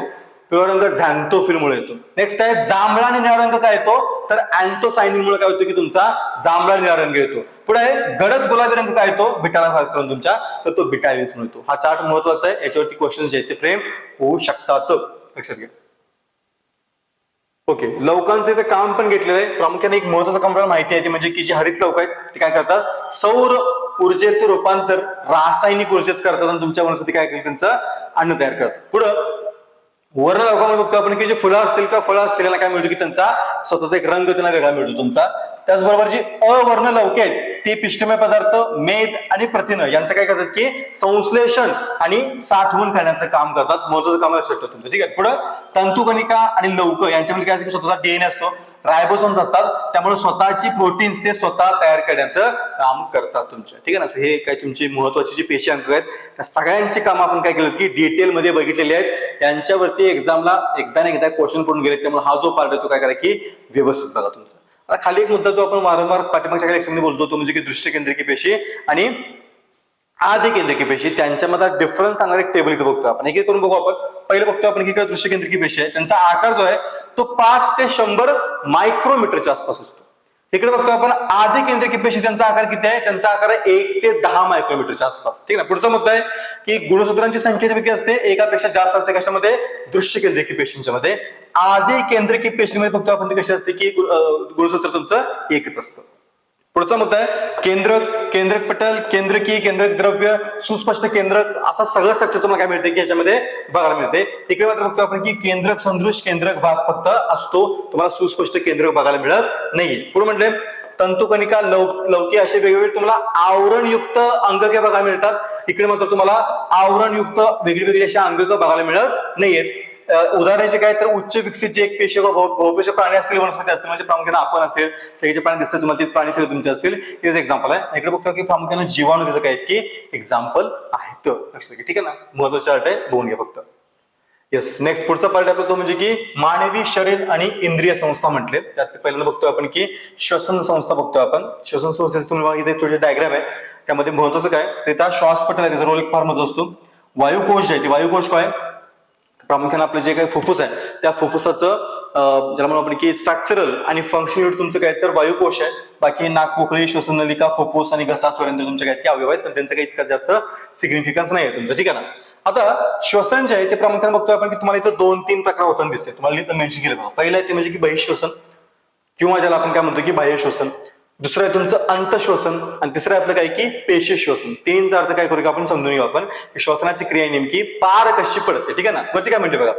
पिवळा रंग झॅन्थोफिलमुळे येतो. नेक्स्ट आहे जांभळा आणि निळा रंग काय येतो तर अँथोसायनिनमुळे काय होतो की तुमचा जांभळा निळा रंग येतो. पुढे गडद गुलाबी रंग काय येतो बिटाला खास करून तुमच्या तर तो बिटालिन्स मिळतो. हा चार्ट महत्वाचा आहे. याच्यावरती क्वेश्चन जे आहेत ते फ्रेम होऊ शकतात. लक्षात घ्या. ओके लवकांचे ते काम पण घेतलेलं आहे. प्रामुख्याने एक महत्वाचं काम आपल्याला माहिती आहे ते म्हणजे की जे हरित लवक आहेत ते काय करतात सौर ऊर्जेचे रूपांतर रासायनिक ऊर्जेत करतात आणि तुमच्या वनस्पती काय केलं त्यांचं अन्न तयार करतात. पुढं वर्णलौकामध्ये बघतो आपण की जे फुलं असतील किंवा फळं असतील त्यांना काय मिळतो की त्यांचा स्वतःचा एक रंग त्यांना वेगळा मिळतो तुमचा. त्याचबरोबर जी अवर्णलौके आहेत ती पिष्टमय पदार्थ मेद आणि प्रथिन यांचं काय करतात की संश्लेषण आणि साठवून करण्याचं काम करतात. महत्वाचं काम लक्षात ठेवा तुमचं. ठीक आहे. पुढे तंतुकणिका आणि लौक यांच्यामध्ये काय स्वतःचा डीएनए असतो. रायबोसोम्स असतात, त्यामुळे स्वतःची प्रोटीन्स ते स्वतः तयार करण्याचं काम करतात तुमच्या, ठीक आहे ना. हे काय तुमची महत्वाची जी पेशी अंक आहेत त्या सगळ्यांची काम आपण काय केलं की डिटेलमध्ये बघितलेली आहेत. यांच्यावरती एक्झामला एकदा ना एकदा क्वेश्चन पडून गेले, त्यामुळे हा जो पार्ट आहे तो काय करा की व्यवस्थित बघा तुमचा. आता खाली एक मुद्दा जो आपण वारंवार पाठीमागच्या काही लेक्चरमध्ये बोलतो तो म्हणजे की दृश्य केंद्रिकी पेशी आणि आधी केंद्रिकी पेशी, त्यांच्यामध्ये डिफरन्स सांगणारे एक टेबल इथे बघतो आपण. एक एक करून बघू आपण. पहिले बघतो आपण की दृश्य केंद्रिकी पेशी आहे, त्यांचा आकार जो आहे तो 5 ते 100 मायक्रोमीटरच्या आसपास असतो. इकडे बघतो आपण आधी केंद्रिकी पेशी, त्यांचा आकार किती आहे, त्यांचा आकार आहे 1 ते 10 मायक्रोमीटरच्या आसपास, ठीक आहे. पुढचा मुद्दा आहे की गुणसूत्रांची संख्या किती असते, एकापेक्षा जास्त असते कशामध्ये, दृश्य केंद्रिकी पेशींच्या मध्ये. आधी केंद्रिकी पेशीमध्ये बघतो आपण ती कशी असते की गुणसूत्र तुमचं एकच असतं. पुढचा मुद्दा आहे केंद्रक, केंद्रक पटल, केंद्रकी, केंद्रक द्रव्य, सुस्पष्ट केंद्रक, असा सगळं स्ट्रक्चर तुम्हाला काय मिळते की याच्यामध्ये बघायला मिळते. इकडे मात्र बघतो आपण की केंद्रक सदृश केंद्रक भाग फक्त असतो, तुम्हाला सुस्पष्ट केंद्रक बघायला मिळत नाहीये. पुढे म्हटले तंतुकणिका, लवकी असे वेगवेगळे तुम्हाला आवरणयुक्त अंगके बघायला मिळतात. इकडे मात्र तुम्हाला आवरणयुक्त वेगळी अशा अंगक बघायला मिळत नाहीयेत. उदाहरणाचे काय तर उच्च विकसित जे एक पेशी बहुपेशी प्राणी असतील, वनस्पती असतील, म्हणजे प्रामुख्याने आपण असेल, सगळ्याचे प्राणी दिसतात तुम्हाला, ते प्राणी सगळे तुमचे असतील, तेच एक्झाम्पल आहे. इकडे बघतो की प्रामुख्याने जीवाणू त्याचं काय की एक्झाम्पल आहेत, लक्षात घ्या, ठीक आहे ना. महत्वाचा चार्ट आहे, बघून घ्या फक्त. येस, नेक्स्ट पुढचा पार्ट आपला तो म्हणजे की मानवी शरीर आणि इंद्रिय संस्था म्हटले. त्यात पहिल्यांदा बघतो आपण की श्वसन संस्था बघतो आपण. श्वसन संस्थेचे तुम्हाला इथे थोडे डायग्राम आहे, त्यामध्ये महत्वाचं काय तर त्या श्वासपटल आहे, त्याचा रोल एक फार महत्वाचा असतो. वायुकोश आहे, ते वायुकोश काय प्रामुख्याने आपलं जे काही फुफ्फुस आहे त्या फुफ्फुसाचं ज्याला म्हणून आपण की स्ट्रक्चरल आणि फंक्शनल युनिट तुमचं काय तर वायुकोश आहे. बाकी नाकपोकळी, श्वसन नलिका, फुफ्फुस आणि घसा सोयंत्र तुमचे काय ते अवयव आहेत, पण त्यांचं काही इतका जास्त सिग्निफिकन्स नाही आहे तुमचं, ठीक आहे ना. आता श्वसन जे आहे ते प्रामुख्याने बघतोय आपण की तुम्हाला इथं 2-3 प्रकार होताना दिसते, तुम्हाला इथं मेन्शन केलं बघा. पहिलं आहे ते म्हणजे की बहिश्वसन किंवा ज्याला आपण काय म्हणतो की बाह्य श्वसन. दुसरं आहे तुमचं अंतश्वसन आणि तिसरं आहे आपलं काय की पेशी श्वसन. तीनचा अर्थ काय करू का आपण समजून घेऊ आपण की श्वसनाची क्रिया नेमकी पार कशी पडते, ठीक आहे ना. वरती काय म्हणते बघा,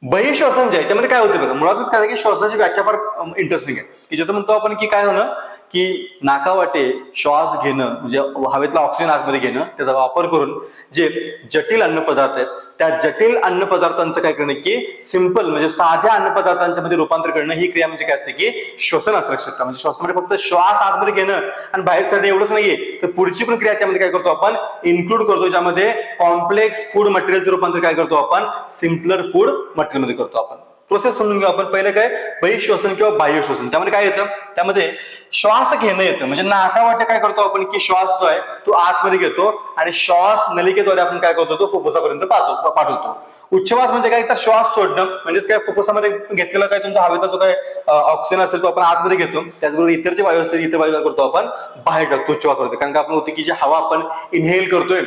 बहिश्वसन जे आहे त्यामध्ये काय होते बघा, मुळातच काय की श्वासाची व्याख्या फार इंटरेस्टिंग आहे की जिथं म्हणतो आपण की काय होणं की नाकावाटे श्वास घेणं म्हणजे हवेतला ऑक्सिजन आतमध्ये घेणं, त्याचा वापर करून जे जटिल अन्न पदार्थ आहेत त्या जटिल अन्न पदार्थांचं काय करणं की सिंपल म्हणजे साध्या अन्न पदार्थांच्या मध्ये रूपांतर करणं, ही क्रिया म्हणजे काय असते की श्वसन असं लक्षात ठेवा. म्हणजे श्वासामध्ये फक्त श्वास आतमध्ये घेणं आणि बाहेर सोडणं एवढंच नाहीये, तर पुढची पण क्रिया त्यामध्ये काय करतो आपण इन्क्लूड करतो, ज्यामध्ये कॉम्प्लेक्स फूड मटेरियलचं रूपांतर काय करतो आपण सिम्पलर फूड मटेरियल मध्ये करतो. आपण प्रोसेस समजून घेऊ आपण. पहिलं काय बहिश्वसन किंवा बाह्य श्वसन, त्यामध्ये काय येतं, त्यामध्ये श्वास घेणं येतं, म्हणजे नाकावाटे काय करतो आपण की श्वास जो आहे तो आतमध्ये घेतो आणि श्वास नलिकेद्वारे आपण काय करतो तो फुफ्फुसापर्यंत पाठवतो. उच्छ्वास म्हणजे काय तर श्वास सोडणं, म्हणजेच काय फुफ्फुसामध्ये घेतलेला काय तुमचा हवेचा जो काय ऑक्सिजन असेल तो आपण आतमध्ये घेतो, त्याचबरोबर इतर जे वायू असतील इतर वायू काय करतो आपण बाहेर टाकतो उच्छ्वासामध्ये. कारण का आपण होते की जी हवा आपण इनहेल करतोय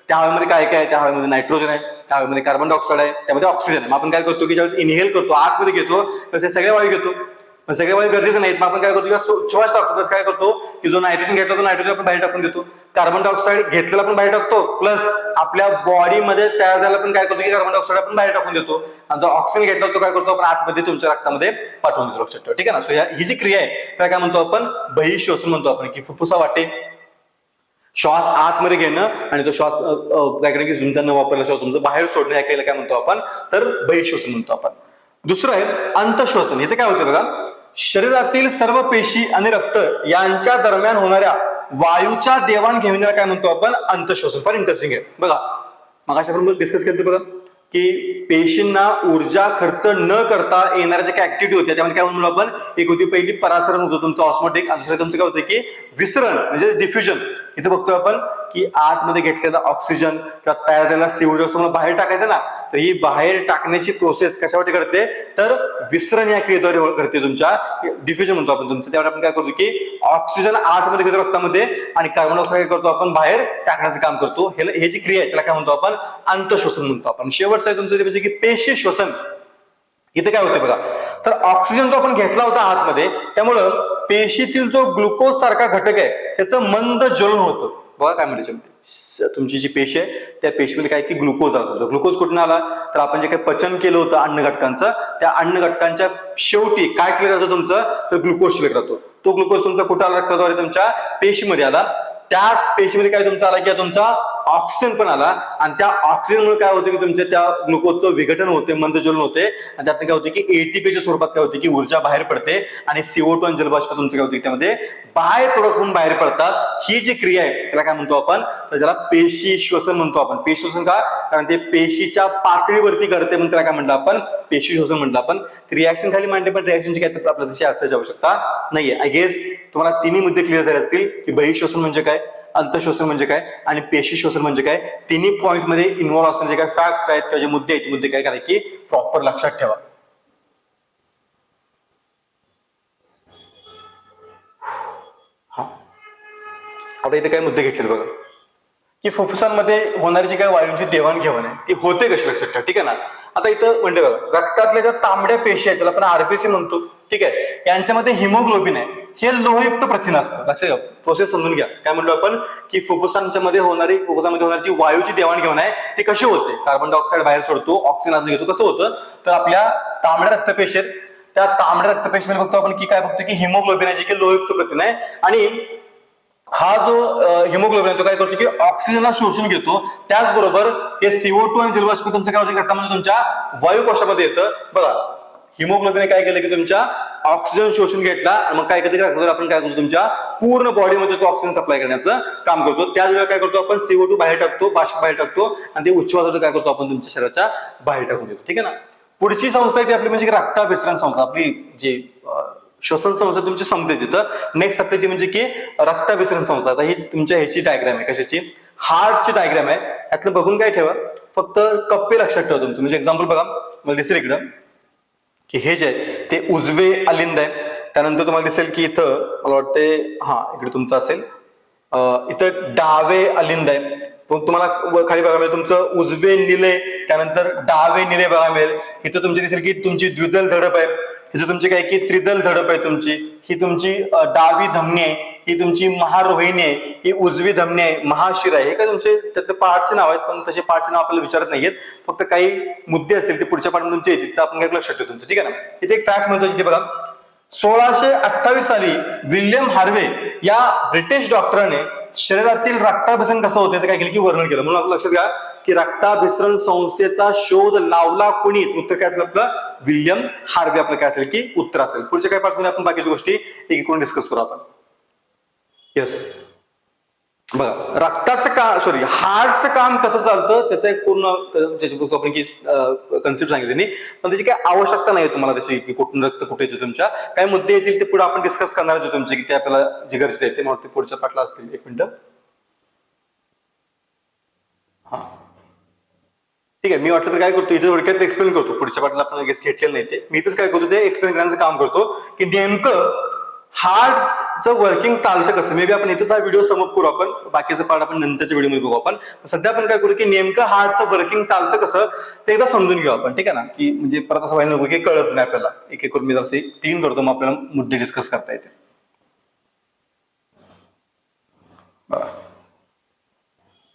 त्या हवेमध्ये काय काय आहे, त्या हवेमध्ये नायट्रोजन आहे, त्या हवेमध्ये कार्बन डायऑक्साईड आहे, त्यामध्ये ऑक्सिजन आहे. मग आपण काय करतो की ज्यावेळेस इनहेल करतो आतमध्ये घेतो तसे सगळे वायू घेतो, सगळे वायू गरजेचे नाहीत. मग आपण काय करतो किंवा श्वास टाकतो, काय करतो की जो नायट्रोजन घेतला तो नायट्रोजन आपण बाहेर टाकून देतो, कार्बन डायऑक्साईड घेतलेला आपण बाहेर टाकतो, प्लस आपल्या बॉडीमध्ये तयार झाला पण काय करतो की कार्बन डायऑक्साईड आपण बाहेर टाकून देतो, आणि जो ऑक्सिजन घेतला तो काय करतो आपण आतमध्ये तुमच्या रक्तामध्ये पाठवून देतो, लक्षात ठेवा, ठीक आहे ना. सो ही जी क्रिया आहे त्याला काय म्हणतो आपण बहिश्वसन म्हणतो आपण, की फुफ्फुसा वाटे श्वास आतमध्ये घेणं आणि तो श्वास काय करणं की तुमचा न वापरला श्वास तुमचं बाहेर सोडणं, या क्रियेला काय म्हणतो आपण तर बहिश्वसन म्हणतो आपण. दुसरं आहे अंतश्वसन. इथे काय होतं बघा, शरीरातील सर्व पेशी आणि रक्त यांच्या दरम्यान होणाऱ्या वायूच्या देवाणघेवाणीला काय म्हणतो आपण अंतश्वसन. फार इंटरेस्टिंग आहे बघा. मगाशी आपण डिस्कस केलं बघा की पेशींना ऊर्जा खर्च न करता येणाऱ्या ज्या काही ऍक्टिव्हिटी होत्या त्यामध्ये काय म्हणून आपण, एक होती पहिली परासरण होतं तुमचं ऑस्मोटिक, आणि दुसरं तुमचं काय होतं की विसरण म्हणजे डिफ्युजन. इथे बघतोय आपण की आतमध्ये घेतलेला ऑक्सिजन किंवा तयार झालेला CO2 तुम्हाला बाहेर टाकायचं ना, तर ही बाहेर टाकण्याची प्रोसेस कशासाठी करते तर विसरण या क्रियेद्वारे घडते, तुमच्या डिफ्युजन म्हणतो आपण तुमचं. त्यावर आपण काय करतो की ऑक्सिजन आतमध्ये घेतो रक्तामध्ये आणि कार्बन डायऑक्साईड काय करतो आपण बाहेर टाकण्याचं काम करतो. हे जी क्रिया आहे त्याला काय म्हणतो आपण अंतश्वसन म्हणतो आपण. शेवटचं आहे तुमचं ते म्हणजे की पेशी श्वसन. इथे काय होतं बघा, तर ऑक्सिजन जो आपण घेतला होता आतमध्ये त्यामुळं पेशीतील जो ग्लुकोज सारखा घटक आहे त्याचं मंद ज्वलन होतं. बघा काय म्हणजे तुमची जी पेशी आहे त्या पेशीमध्ये काय की ग्लुकोज आला. ग्लुकोज कुठून आला तर आपण जे काही पचन केलं होतं अन्न घटकांचं, त्या अन्न घटकांच्या शेवटी काय शिल्लक राहतं तुमचं तर ग्लुकोज शिल्लक राहतो. तो ग्लुकोज तुमचा कुठं आला रक्ताद्वारे तुमच्या पेशीमध्ये आला. त्याच पेशीमध्ये काय तुमचा आला की तुमचा ऑक्सिजन पण आला आणि त्या ऑक्सिजनमुळे काय होते की तुमच्या त्या ग्लुकोजचं विघटन होते, मंदज्वलन होते आणि त्यातनं काय होते की एटीपीच्या स्वरूपात काय होते की ऊर्जा बाहेर पडते आणि CO2 आणि जलबाष्प तुमचं काय होते त्यामध्ये बाय प्रोडक्ट म्हणून बाहेर पडतात. ही जी क्रिया आहे त्याला काय म्हणतो आपण, तर ज्याला पेशी श्वसन म्हणतो आपण. पेशी श्वसन का, कारण ते पेशीच्या पातळीवरती घडते म्हणून त्याला काय म्हणतो आपण, पेशी श्वसन म्हटलं आपण. रिॲक्शन खाली मांडले पण रिॲक्शनची काय आपल्याला तशी असायची आवश्यकता नाहीये. आय गेस तुम्हाला तिन्ही मुद्दे क्लिअर झाले असतील की बहिःश्वसन म्हणजे काय, अंतःश्वसन म्हणजे काय आणि पेशी श्वसन म्हणजे काय. तिन्ही पॉईंट मध्ये इन्व्हॉल्व्ह असणारे जे काय फॅक्ट्स आहेत किंवा जे मुद्दे आहेत, मुद्दे काय करायचे की प्रॉपर लक्षात ठेवा. आता इथे काय मुद्दे घेतले बघा, की फुफ्फुसांमध्ये होणारी जी काय वायूंची देवाणघेवाण आहे ती होते कशी, लक्षात ठेवा. ठीक आहे ना. आता इथं म्हणजे बघा, रक्तातल्या ज्या तांबड्या पेशी आहेत, ज्याला आपण आरबीसी म्हणतो, ठीक आहे, यांच्यामध्ये हिमोग्लोबिन आहे, हे लोहयुक्त प्रथिन असतं. लक्षात घ्या, प्रोसेस समजून घ्या. काय म्हणलो आपण की फुफ्फुसांमध्ये होणारी जी वायूची देवाणघेवाण आहे ती कशी होते. कार्बन डायऑक्साईड बाहेर सोडतो, ऑक्सिजन आत घेतो. कसं होतं, तर आपल्या तांबड्या रक्तपेशी आहेत, त्या तांबड्या रक्तपेशीमध्ये बघतो आपण की काय बघतो की हिमोग्लोबिन आहे, जे की लोहयुक्त प्रथिन आहे. आणि हा जो हिमोग्लोबिन आहे तो काय करतो की ऑक्सिजनला शोषून घेतो. त्याचबरोबर हे CO2 आणि जलबाष्प तुमचं काय होतं रक्तामध्ये तुमच्या वायुकोशामध्ये येतं. बघा, हिमोग्लोबिन काय केलं की तुमच्या ऑक्सिजन शोषून घेतला आणि मग काय करतो आपण, काय करतो तुमच्या पूर्ण बॉडीमध्ये तो ऑक्सिजन सप्लाय करण्याचं काम करतो. त्याच वेळेला काय करतो आपण, CO2 बाहेर टाकतो, बाष्प बाहेर टाकतो आणि ते उच्छवासाचं काय करतो आपण तुमच्या शरीराच्या बाहेर टाकून देतो. ठीक आहे ना. पुढची संस्था आहे ती आपली म्हणजे रक्ताभिसरण संस्था. आपली जी श्वसन संस्था तुमची संपते तिथं. नेक्स्ट आपली ती म्हणजे की रक्ताभिसरण संस्था. आता ही तुमच्या ह्याची डायग्राम आहे, कशाची, हार्टची डायग्राम आहे. यातलं बघून काय ठेवा, फक्त कप्पे लक्षात ठेवा तुमचं. म्हणजे एक्झाम्पल बघा, मला दिसेल इकडं की हे जे आहे ते उजवे अलिंद आहे. त्यानंतर तुम्हाला दिसेल की इथं मला वाटते इकडे तुमचं असेल, इथं डावे अलिंद आहे. तुम्हाला खाली बघा मिळेल तुमचं उजवे निले, त्यानंतर डावे निले बघा मिळेल. इथं तुमची दिसेल की तुमची द्विदल झडप आहे, हिचं तुमची काय की त्रिदल झडप आहे तुमची. ही तुमची डावी धमनी आहे, ही तुमची महारोहिणी आहे, ही उजवी धमनी आहे, महाशिर आहे. हे काय तुमचे त्यातले पार्टचे नाव आहेत, पण तसे पार्टचे नाव आपल्याला विचारत नाहीयेत. फक्त काही मुद्दे असतील ते पुढच्या पार्टमध्ये तुमचे येतील, तर आपण काय लक्षात ठेवतो तुमचं. ठीक आहे ना. इथे एक फॅक्ट महत्वाची बघा, 1628 साली विल्यम हार्वे या ब्रिटिश डॉक्टराने शरीरातील रक्ताभिसरण कसं होतं याचं काय केलं की वर्णन केलं. म्हणून लक्षात घ्या की रक्ताभिसरण संस्थेचा शोध लावला कोणी, उत्तर काय असेल आपलं, विल्यम हार्वे आपलं काय असेल की उत्तर असेल. पुढच्या काही पार्टमध्ये आपण बाकीच्या गोष्टी एक करून डिस्कस करू आपण. येस, बघा, हार्टचं काम कसं चालतं त्याचं एक पूर्ण आपण की कन्सेप्ट सांगितली, पण त्याची काय आवश्यकता नाही तुम्हाला त्याची की कुठून रक्त कुठे येतो. तुमच्या काय मुद्दे येतील ते पुढे आपण डिस्कस करणार आहोत तुमचे, की ते आपल्याला जे गरजेचे आहे ते मला पुढच्या पाठला असतील. एक मिनिट. ठीक आहे, मी वाटलं तर काय करतो इथे थोडक्यात एक्सप्लेन करतो. पुढच्या पाठला आपण लगेच घेतलेलं नाही ते, मी इथंच काय करतो ते एक्सप्लेन करण्याचं काम करतो की नेमकं हार्टचं वर्किंग चालतं कसं. मे बी आपण इथंच हा व्हिडिओ समप करू, आपण बाकीचं पार्ट आपण नंतरच्या व्हिडिओमध्ये बघू. आपण सध्या आपण काय करू की नेमकं हार्टचं वर्किंग चालतं कसं ते एकदा समजून घेऊ आपण. ठीक आहे ना, की म्हणजे परत असं व्हायला नको की कळत नाही आपल्याला. एक एक करून मी जसं क्लीन करतो, मग आपल्याला मुद्दे डिस्कस करता येते.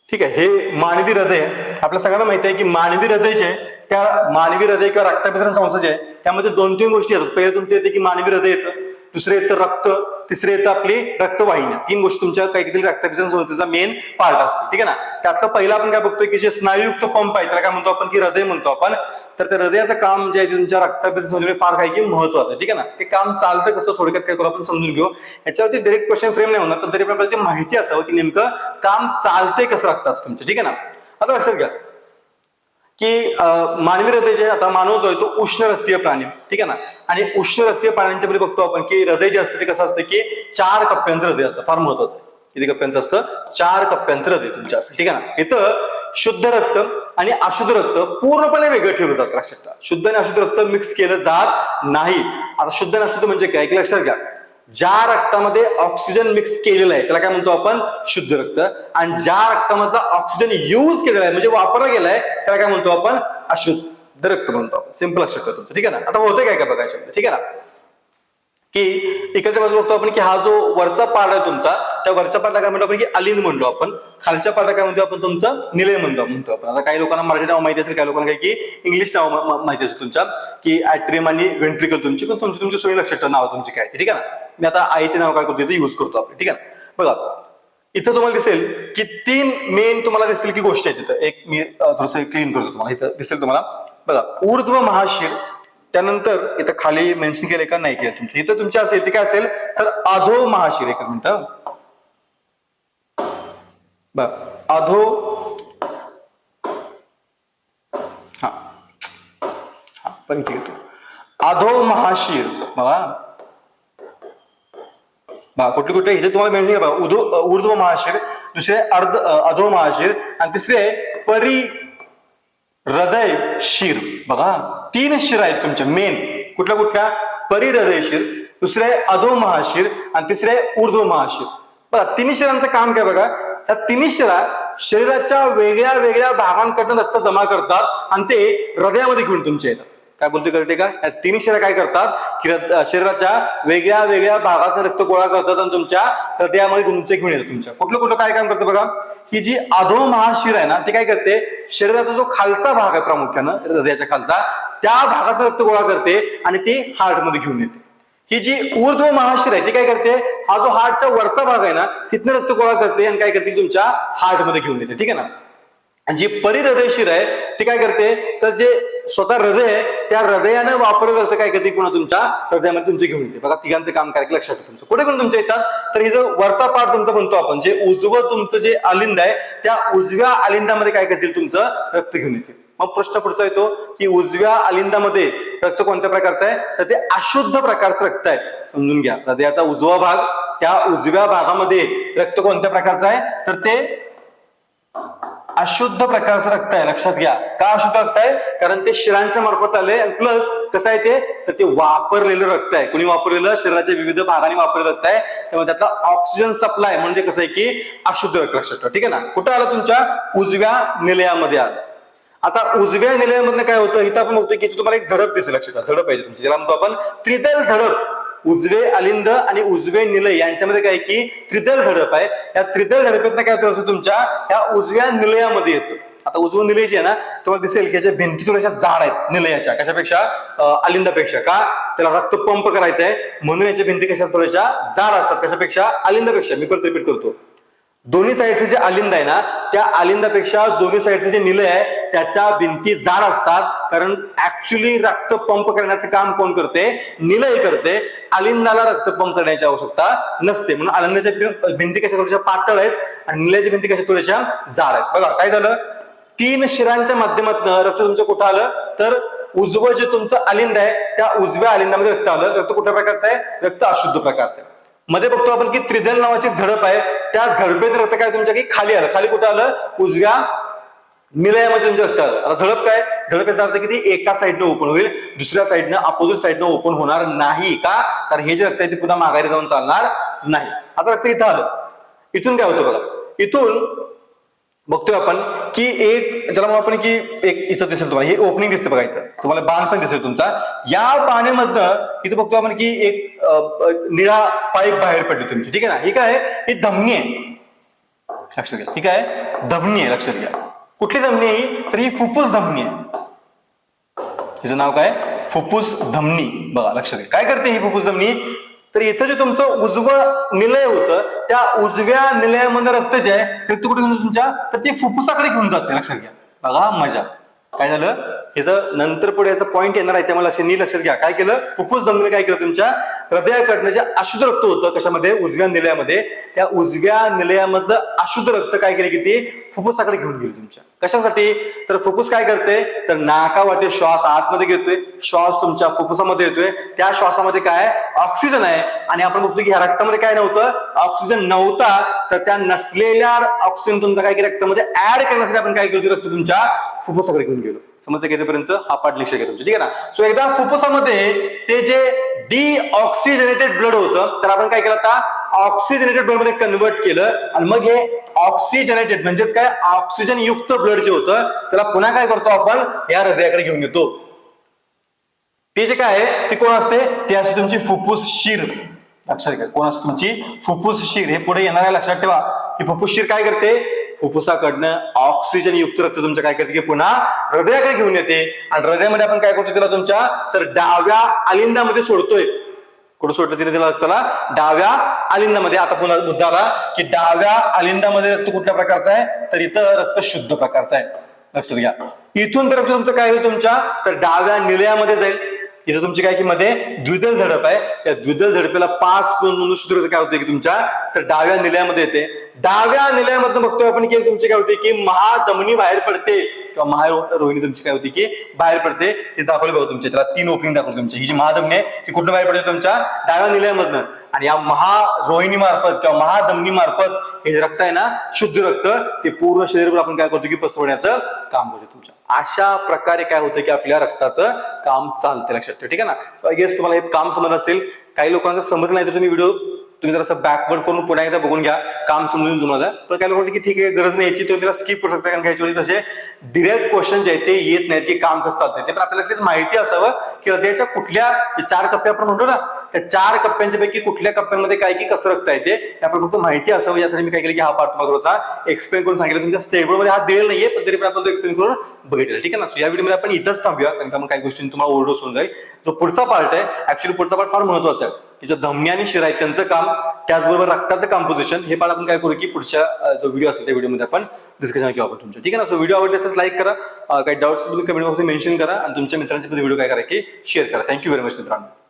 ठीक आहे, हे मानवी हृदय आहे. आपल्या सगळ्यांना माहिती आहे की मानवी हृदय जे आहे, त्या मानवी हृदय किंवा रक्ताभिसरण संस्था जे आहे त्यामध्ये 2-3 गोष्टी येतात. पहिले तुमचे येते की मानवी हृदय येतं, दुसरे येतं रक्त, तिसरे येतं आपली रक्तवाहिन्या. 3 गोष्टी तुमच्या काही रक्ताभिसरण संस्थेचा मेन पार्ट असते. ठीक आहे ना. त्यातलं पहिलं आपण काय बघतोय की जे स्नायुयुक्त पंप आहे त्याला काय म्हणतो आपण की हृदय म्हणतो आपण. तर त्या हृदयाचं काम जे आहे तुमच्या रक्ताभिसरण संस्थेमध्ये फार काही की महत्वाचं आहे. ठीक आहे ना. ते काम चालतं कसं थोडक्यात काय करू आपण समजून घेऊ. याच्यावरती डायरेक्ट क्वेश्चन फ्रेम नाही होणार, पण तरी आपल्याला ते माहिती असावं की नेमकं काम चालतंय कसं रक्ताचं तुमचं. ठीक आहे ना. आता लक्षात घ्या की मानवी हृदय जे आता मानव जो आहे तो उष्ण रक्तीय प्राणी. ठीक आहे ना. आणि उष्ण रक्तीय प्राण्यांच्या मध्ये बघतो आपण की हृदय जे असतं ते कसं असतं की 4 कप्प्यांचं हृदय असतं. फार महत्वाचं आहे. किती कप्प्यांचं असतं, 4 कप्प्यांचं हृदय तुमच्या असतं. ठीक आहे ना. इथं शुद्ध रक्त आणि अशुद्ध रक्त पूर्णपणे वेगळं ठेवलं जातं. लक्षात घ्या, शुद्ध आणि अशुद्ध रक्त मिक्स केलं जात नाही. आता शुद्ध आणि अशुद्ध म्हणजे काय लक्षात घ्या, ज्या रक्तामध्ये ऑक्सिजन मिक्स केलेलं आहे त्याला काय म्हणतो आपण शुद्ध रक्त, आणि ज्या रक्तामधला ऑक्सिजन युज केलेला आहे म्हणजे वापरला गेलाय त्याला काय म्हणतो आपण अशुद्ध रक्त म्हणतो आपण. सिंपल लक्षात ठेवा तुमचं. ठीक आहे ना. आता होतं काय बघा शब्द. ठीक आहे ना, की इकडच्या बाजूला बघतो आपण की हा जो वरचा पार्ट आहे तुमचा, त्या वरच्या पार्टला काय म्हणतो आपण की अलिंद म्हणलो आपण. खालच्या पार्टला काय म्हणतो आपण तुमचं निलय म्हणतो आपण. आता काही लोकांना मराठी नाव माहिती असेल, काही लोकांना काय की इंग्लिश नाव माहिती असेल तुमच्या, की ऍट्रियम आणि वेंट्रिकल तुमची, पण तुमची सोयी लक्षात ठेवा नाव तुमची काय. ठीक आहे ना. मी आता आहे ते नाव काय करतो इथे युज करतो आपण. ठीक आहे ना. बघा, इथं तुम्हाला दिसेल की 3 मेन तुम्हाला दिसतील की गोष्टी आहेत तिथं. एक मी थोडस क्लीन करतो तुम्हाला. इथं दिसेल तुम्हाला बघा ऊर्ध्व महाशीर, त्यानंतर इथं खाली मेन्शन केले का नाही केलं तुमचं, इथं तुमच्या असेल ते काय असेल तर अधो महाशीर. एकच मिनिट बघ अधो, हा हा पण इथे घेतो अधो महाशीर. बघा कुठले कुठले इथे तुम्हाला मेन्शन केलं बघा ऊर्ध्व महाशीर, दुसरे अधो महाशीर आणि तिसरे परी हृदय शिर. बघा 3 शिर आहेत तुमच्या मेन. कुठल्या कुठल्या? परी हृदय शिर, दुसरे अधो महाशीर आणि तिसरे ऊर्ध्व महाशीर. बघा 3 शिरांचं काम काय बघा, त्या 3 शिरा शरीराच्या वेगळ्या वेगळ्या भागांकडून रक्त जमा करतात आणि ते हृदयामध्ये घेऊन तुमच्या येतात. काय बोलतोय कळते का? या 3 शिरा काय करतात की शरीराच्या वेगळ्या वेगळ्या भागात रक्त गोळा करतात आणि तुमच्या हृदयामध्ये तुमचे घेऊन येतात. तुमच्या कुठलं कुठलं काय काम करतं बघा, ही जी अधो महाशीर आहे ना ती काय करते, शरीराचा जो खालचा भाग आहे प्रामुख्यानं हृदयाच्या खालचा त्या भागात रक्त गोळा करते आणि ती हार्टमध्ये घेऊन येते. ही जी ऊर्ध्व महाशीर आहे ती काय करते, हा जो हार्टचा वरचा भाग आहे ना तिथनं रक्त गोळा करते आणि काय करते तुमच्या हार्टमध्ये घेऊन येते. ठीक आहे ना. आणि जी परिहृदय शिर आहे ती काय करते, तर जे स्वतः हृदय आहे त्या हृदयानं वापरलं रक्त काय करते पुन्हा तुमच्या हृदयामध्ये तुमचे घेऊन येते. बघा तिघांचं काम काय लक्षात तुमचं कुठे कोण तुमच्या येतात, तर हे जो वरचा पार्ट तुमचा म्हणतो आपण, जे उजवं तुमचं जे अलिंद आहे त्या उजव्या अलिंदामध्ये काय करतील तुमचं रक्त घेऊन येते. मग प्रश्न पुढचा येतो की उजव्या अलिंदामध्ये रक्त कोणत्या प्रकारचं आहे, तर ते अशुद्ध प्रकारचं रक्त आहे. समजून घ्या, हृदयाचा उजवा भाग त्या उजव्या भागामध्ये रक्त कोणत्या प्रकारचं आहे, तर ते अशुद्ध प्रकारचं रक्त आहे. लक्षात घ्या. का अशुद्ध रक्त आहे, कारण ते शिरांच्या मार्फत आले आणि प्लस कसं आहे ते, तर ते वापरलेलं रक्त आहे. कोणी वापरलेलं, शरीराच्या विविध भागाने वापरलेलं रक्त आहे. त्यामुळे त्यातला ऑक्सिजन सप्लाय म्हणजे कसं आहे की अशुद्ध रक्त. लक्षात ठेवा. ठीक आहे ना. कुठं आलं, तुमच्या उजव्या निलयामध्ये आलं. आता उजव्या निलयामधनं काय होतं, इथं आपण बघतोय की तुम्हाला एक झडप दिसेल. लक्षात ठेवा. झडप आहे तुमची, ज्याला म्हणतो आपण त्रिदल झडप. उजवे अलिंद आणि उजवे निलय यांच्यामध्ये काय की त्रिदल झडप आहे. या त्रिदल झडपेतनं काय होतं, तुमच्या या उजव्या निलयामध्ये येतं. आता उजवं निलय जे आहे ना तुम्हाला दिसेल की याच्या भिंती थोड्याशा जाड आहेत निलयाच्या, कशापेक्षा, अलिंदापेक्षा. का, त्याला रक्त पंप करायचं आहे म्हणून याच्या भिंती कशा थोड्याशा जाड असतात, कशापेक्षा, अलिंदापेक्षा. मी परत रिपीट करतो, दोन्ही साईडचे जे अलिंद आहे ना त्या अलिंदापेक्षा दोन्ही साईडचे जे निलय आहे त्याच्या भिंती जाड असतात. कारण ऍक्च्युली रक्त पंप करण्याचं काम कोण करते, निलय करते. अलिंदाला रक्त पंप करण्याची आवश्यकता नसते. म्हणून अलिंदाच्या भिंती कशा थोड्याशा पातळ आहेत आणि निलयाच्या भिंती कशा थोड्याशा जाड आहेत. बघा काय झालं, 3 शिरांच्या माध्यमातून रक्त तुमचं कुठं आलं, तर उजवं जे तुमचं अलिंद आहे त्या उजव्या अलिंदामध्ये रक्त आलं. रक्त कुठल्या प्रकारचं आहे, रक्त अशुद्ध प्रकारचं आहे. मध्ये बघतो आपण की त्रिदल नावाची झडप आहे, त्या झडपेत रक्त काय तुमच्या की खाली आलं. खाली कुठं आलं, उजव्या निलयामध्ये तुमच्या रक्त आलं. आता झडप काय, झडपेचा अर्थ की ती एका साईडनं ओपन होईल, दुसऱ्या साईडनं अपोजिट साईडनं ओपन होणार नाही. का, कारण हे जे रक्त आहे ते पुन्हा माघारी जाऊन चालणार नाही. आता रक्त इथं आलं, इथून काय होतं बघा, इथून बघतोय आपण की एक, ज्याला म्हणू आपण की एक इथं दिसेल तुम्हाला, हे ओपनिंग दिसतं बघा, इथं तुम्हाला बाण पण दिसेल तुमचा. या बाणेमधनं इथं बघतो आपण की एक निळा पाईप बाहेर पडली तुमची. ठीक आहे ना. ही काय, ही धमनी आहे. लक्षात घ्या, ही काय धमनी आहे. लक्षात घ्या, कुठली धमनी आहे ही, तर ही फुफ्फुस धमनी आहे. हिचं नाव काय, फुफ्फुस धमनी. बघा लक्षात घ्या, काय करते ही फुफ्फुस धमनी, तर इथं जे तुमचं उजवं निलय होतं त्या उजव्या निलयामध्ये रक्त जे आहे ते कुठे घेऊन तुमच्या, तर ती फुफ्फुसाकडे घेऊन जाते. लक्षात घ्या. बघा मजा, काय झालं, ह्याचं नंतर पुढे याचा पॉईंट येणार आहे त्यामुळे लक्षात घ्या. काय केलं, फुफ्फुस धमनीने काय केलं, तुमच्या हृदयाकडनं जे अशुद्ध रक्त होतं कशामध्ये, उजव्या निलयामध्ये, त्या उजव्या निलयामधलं अशुद्ध रक्त काय केले की ते फुफ्फुसाकडे घेऊन गेले तुमच्या. कशासाठी, तर फुफ्फुस काय करते, तर नाकावाटे श्वास आतमध्ये घेतोय, श्वास तुमच्या फुफ्फुसामध्ये येतोय. त्या श्वासामध्ये काय, ऑक्सिजन आहे. आणि आपण बघतो की ह्या रक्तामध्ये काय नव्हतं, ऑक्सिजन नव्हता. तर त्या नसलेल्या ऑक्सिजन तुमचा काय की रक्तामध्ये ऍड करण्यासाठी आपण काय केलं, रक्त तुमच्या फुफ्फुसाकडे घेऊन गेलो. समजतं कितीपर्यंत, हा पाठ लक्षात घ्या तुमच्या. ठीक आहे ना. सो एकदा फुफ्फुसामध्ये ते जे डीऑक्सिजनेटेड ब्लड होतं तर आपण काय केलं, आता ऑक्सिजनेटेड ब्लड मध्ये कन्वर्ट केलं आणि मग हे ऑक्सिजनेटेड म्हणजेच काय, ऑक्सिजन युक्त ब्लड जे होतं त्याला पुन्हा काय करतो आपण, या हृदयाकडे घेऊन येतो. ते जे काय आहे ते कोण असते, ते असते तुमची फुफ्फुस शिर. लक्षात घ्या, कोण असते तुमची फुफ्फुस शिर. हे पुढे येणार आहे, लक्षात ठेवा. ही फुफ्फुस शिर काय करते, फुफ्फुसाकडनं ऑक्सिजन युक्त रक्त तुमच्या काय करते की पुन्हा हृदयाकडे घेऊन येते. आणि हृदयामध्ये आपण काय करतो त्याला तुमच्या, तर डाव्या अलिंदामध्ये सोडतोय. कुठं सोडलं तिथे त्याला रक्ताला डाव्या आलिंदामध्ये. आता पुन्हा मुद्दा आला की डाव्या आलिंदामध्ये रक्त कुठल्या प्रकारचं आहे, तर इथं रक्त शुद्ध प्रकारचं आहे. लक्षात घ्या. इथून तर रक्त तुमचं काय होईल तुमच्या, तर डाव्या निलयामध्ये जाईल. इथं तुमची काय की मध्ये द्विदल झडप आहे, त्या द्विदल झडपेला पास करून म्हणून शुद्ध रक्त काय होते की तुमच्या तर डाव्या निलयामध्ये येते. डाव्या निलयामधून बघतोय आपण की तुमची काय होते की महाधमनी बाहेर पडते किंवा महारोहिणी तुमची काय होती की बाहेर पडते. ते दाखवले बघा तुमच्या, त्याला 3 ओपनिंग दाखवली तुमची. ही जी महाधमनी आहे ती कुठून बाहेर पडते तुमच्या डाव्या निलयामधनं. आणि या महारोहिणी मार्फत किंवा महाधमनी मार्फत हे जे रक्त आहे ना, शुद्ध रक्त, ते पूर्ण शरीरभर आपण काय करतो की पसरवण्याचं काम करतो तुमच्या. अशा प्रकारे काय होतं की आपल्या रक्ताचं काम चालते. लक्षात ठेवा. ठीक आहे ना. आय गेस तुम्हाला हे काम समजलं असेल. काही लोकांना समजलं नाही तर तुम्ही व्हिडिओ तुम्ही जर असं बॅकवर्ड करून पुन्हा एकदा बघून घ्या, काम समजून तुम्हाला. तर काही लोक की ठीक आहे गरज नाही याची, तुम्ही त्याला स्किप करू शकता. कारण काही वेळी तसे डिरेक्ट क्वेश्चन जे आहेत ते येत नाहीत की काम कसं चालतंय. ते पण आपल्याला माहिती असावं की हृदयाच्या कुठल्या 4 कप्पे आपण म्हणतो ना, त्या 4 कप्प्यांच्या पैकी कुठल्या कप्प्यांमध्ये काय की कसं रक्त आहे ते आपल्याला फक्त माहिती असावं. यासाठी मी काय केलं की हा पार्ट तुम्हाला थोडासा एक्सप्लेन करून सांगितलं. तुमच्या स्टेबलमध्ये हा दिलेला नाहीये, पण तरी पण आपण तो एक्सप्लेन करून बघितलं. ठीक आहे ना. सो या व्हिडिओमध्ये आपण इथंच थांबूया, कारण का मग काही गोष्टी तुम्हाला ओव्हरडोस होऊन जाईल. जो पुढचा पार्ट आहे, ऍक्च्युअली पुढचा पार्ट फार महत्वाचा आहे. तिच्या धमनी आणि शिरा आहेत त्यांचं काम, त्याचबरोबर रक्ताचं कॉम्पोजिशन, हे पार्ट आपण काय करू की पुढच्या जो व्हिडिओ असेल त्या व्हिडिओमध्ये आपण डिस्कशन घेऊ आपण तुमच्या. ठीक आहे ना. सो व्हिडिओ आवडले असेल लाईक करा, काही डाऊट्स तुम्ही कमेंट बॉक्समध्ये मेन्शन करा आणि तुमच्या मित्रांच्या व्हिडिओ काय करा की शेअर करा. थँक्यू व्हेरी मच मित्रांनो.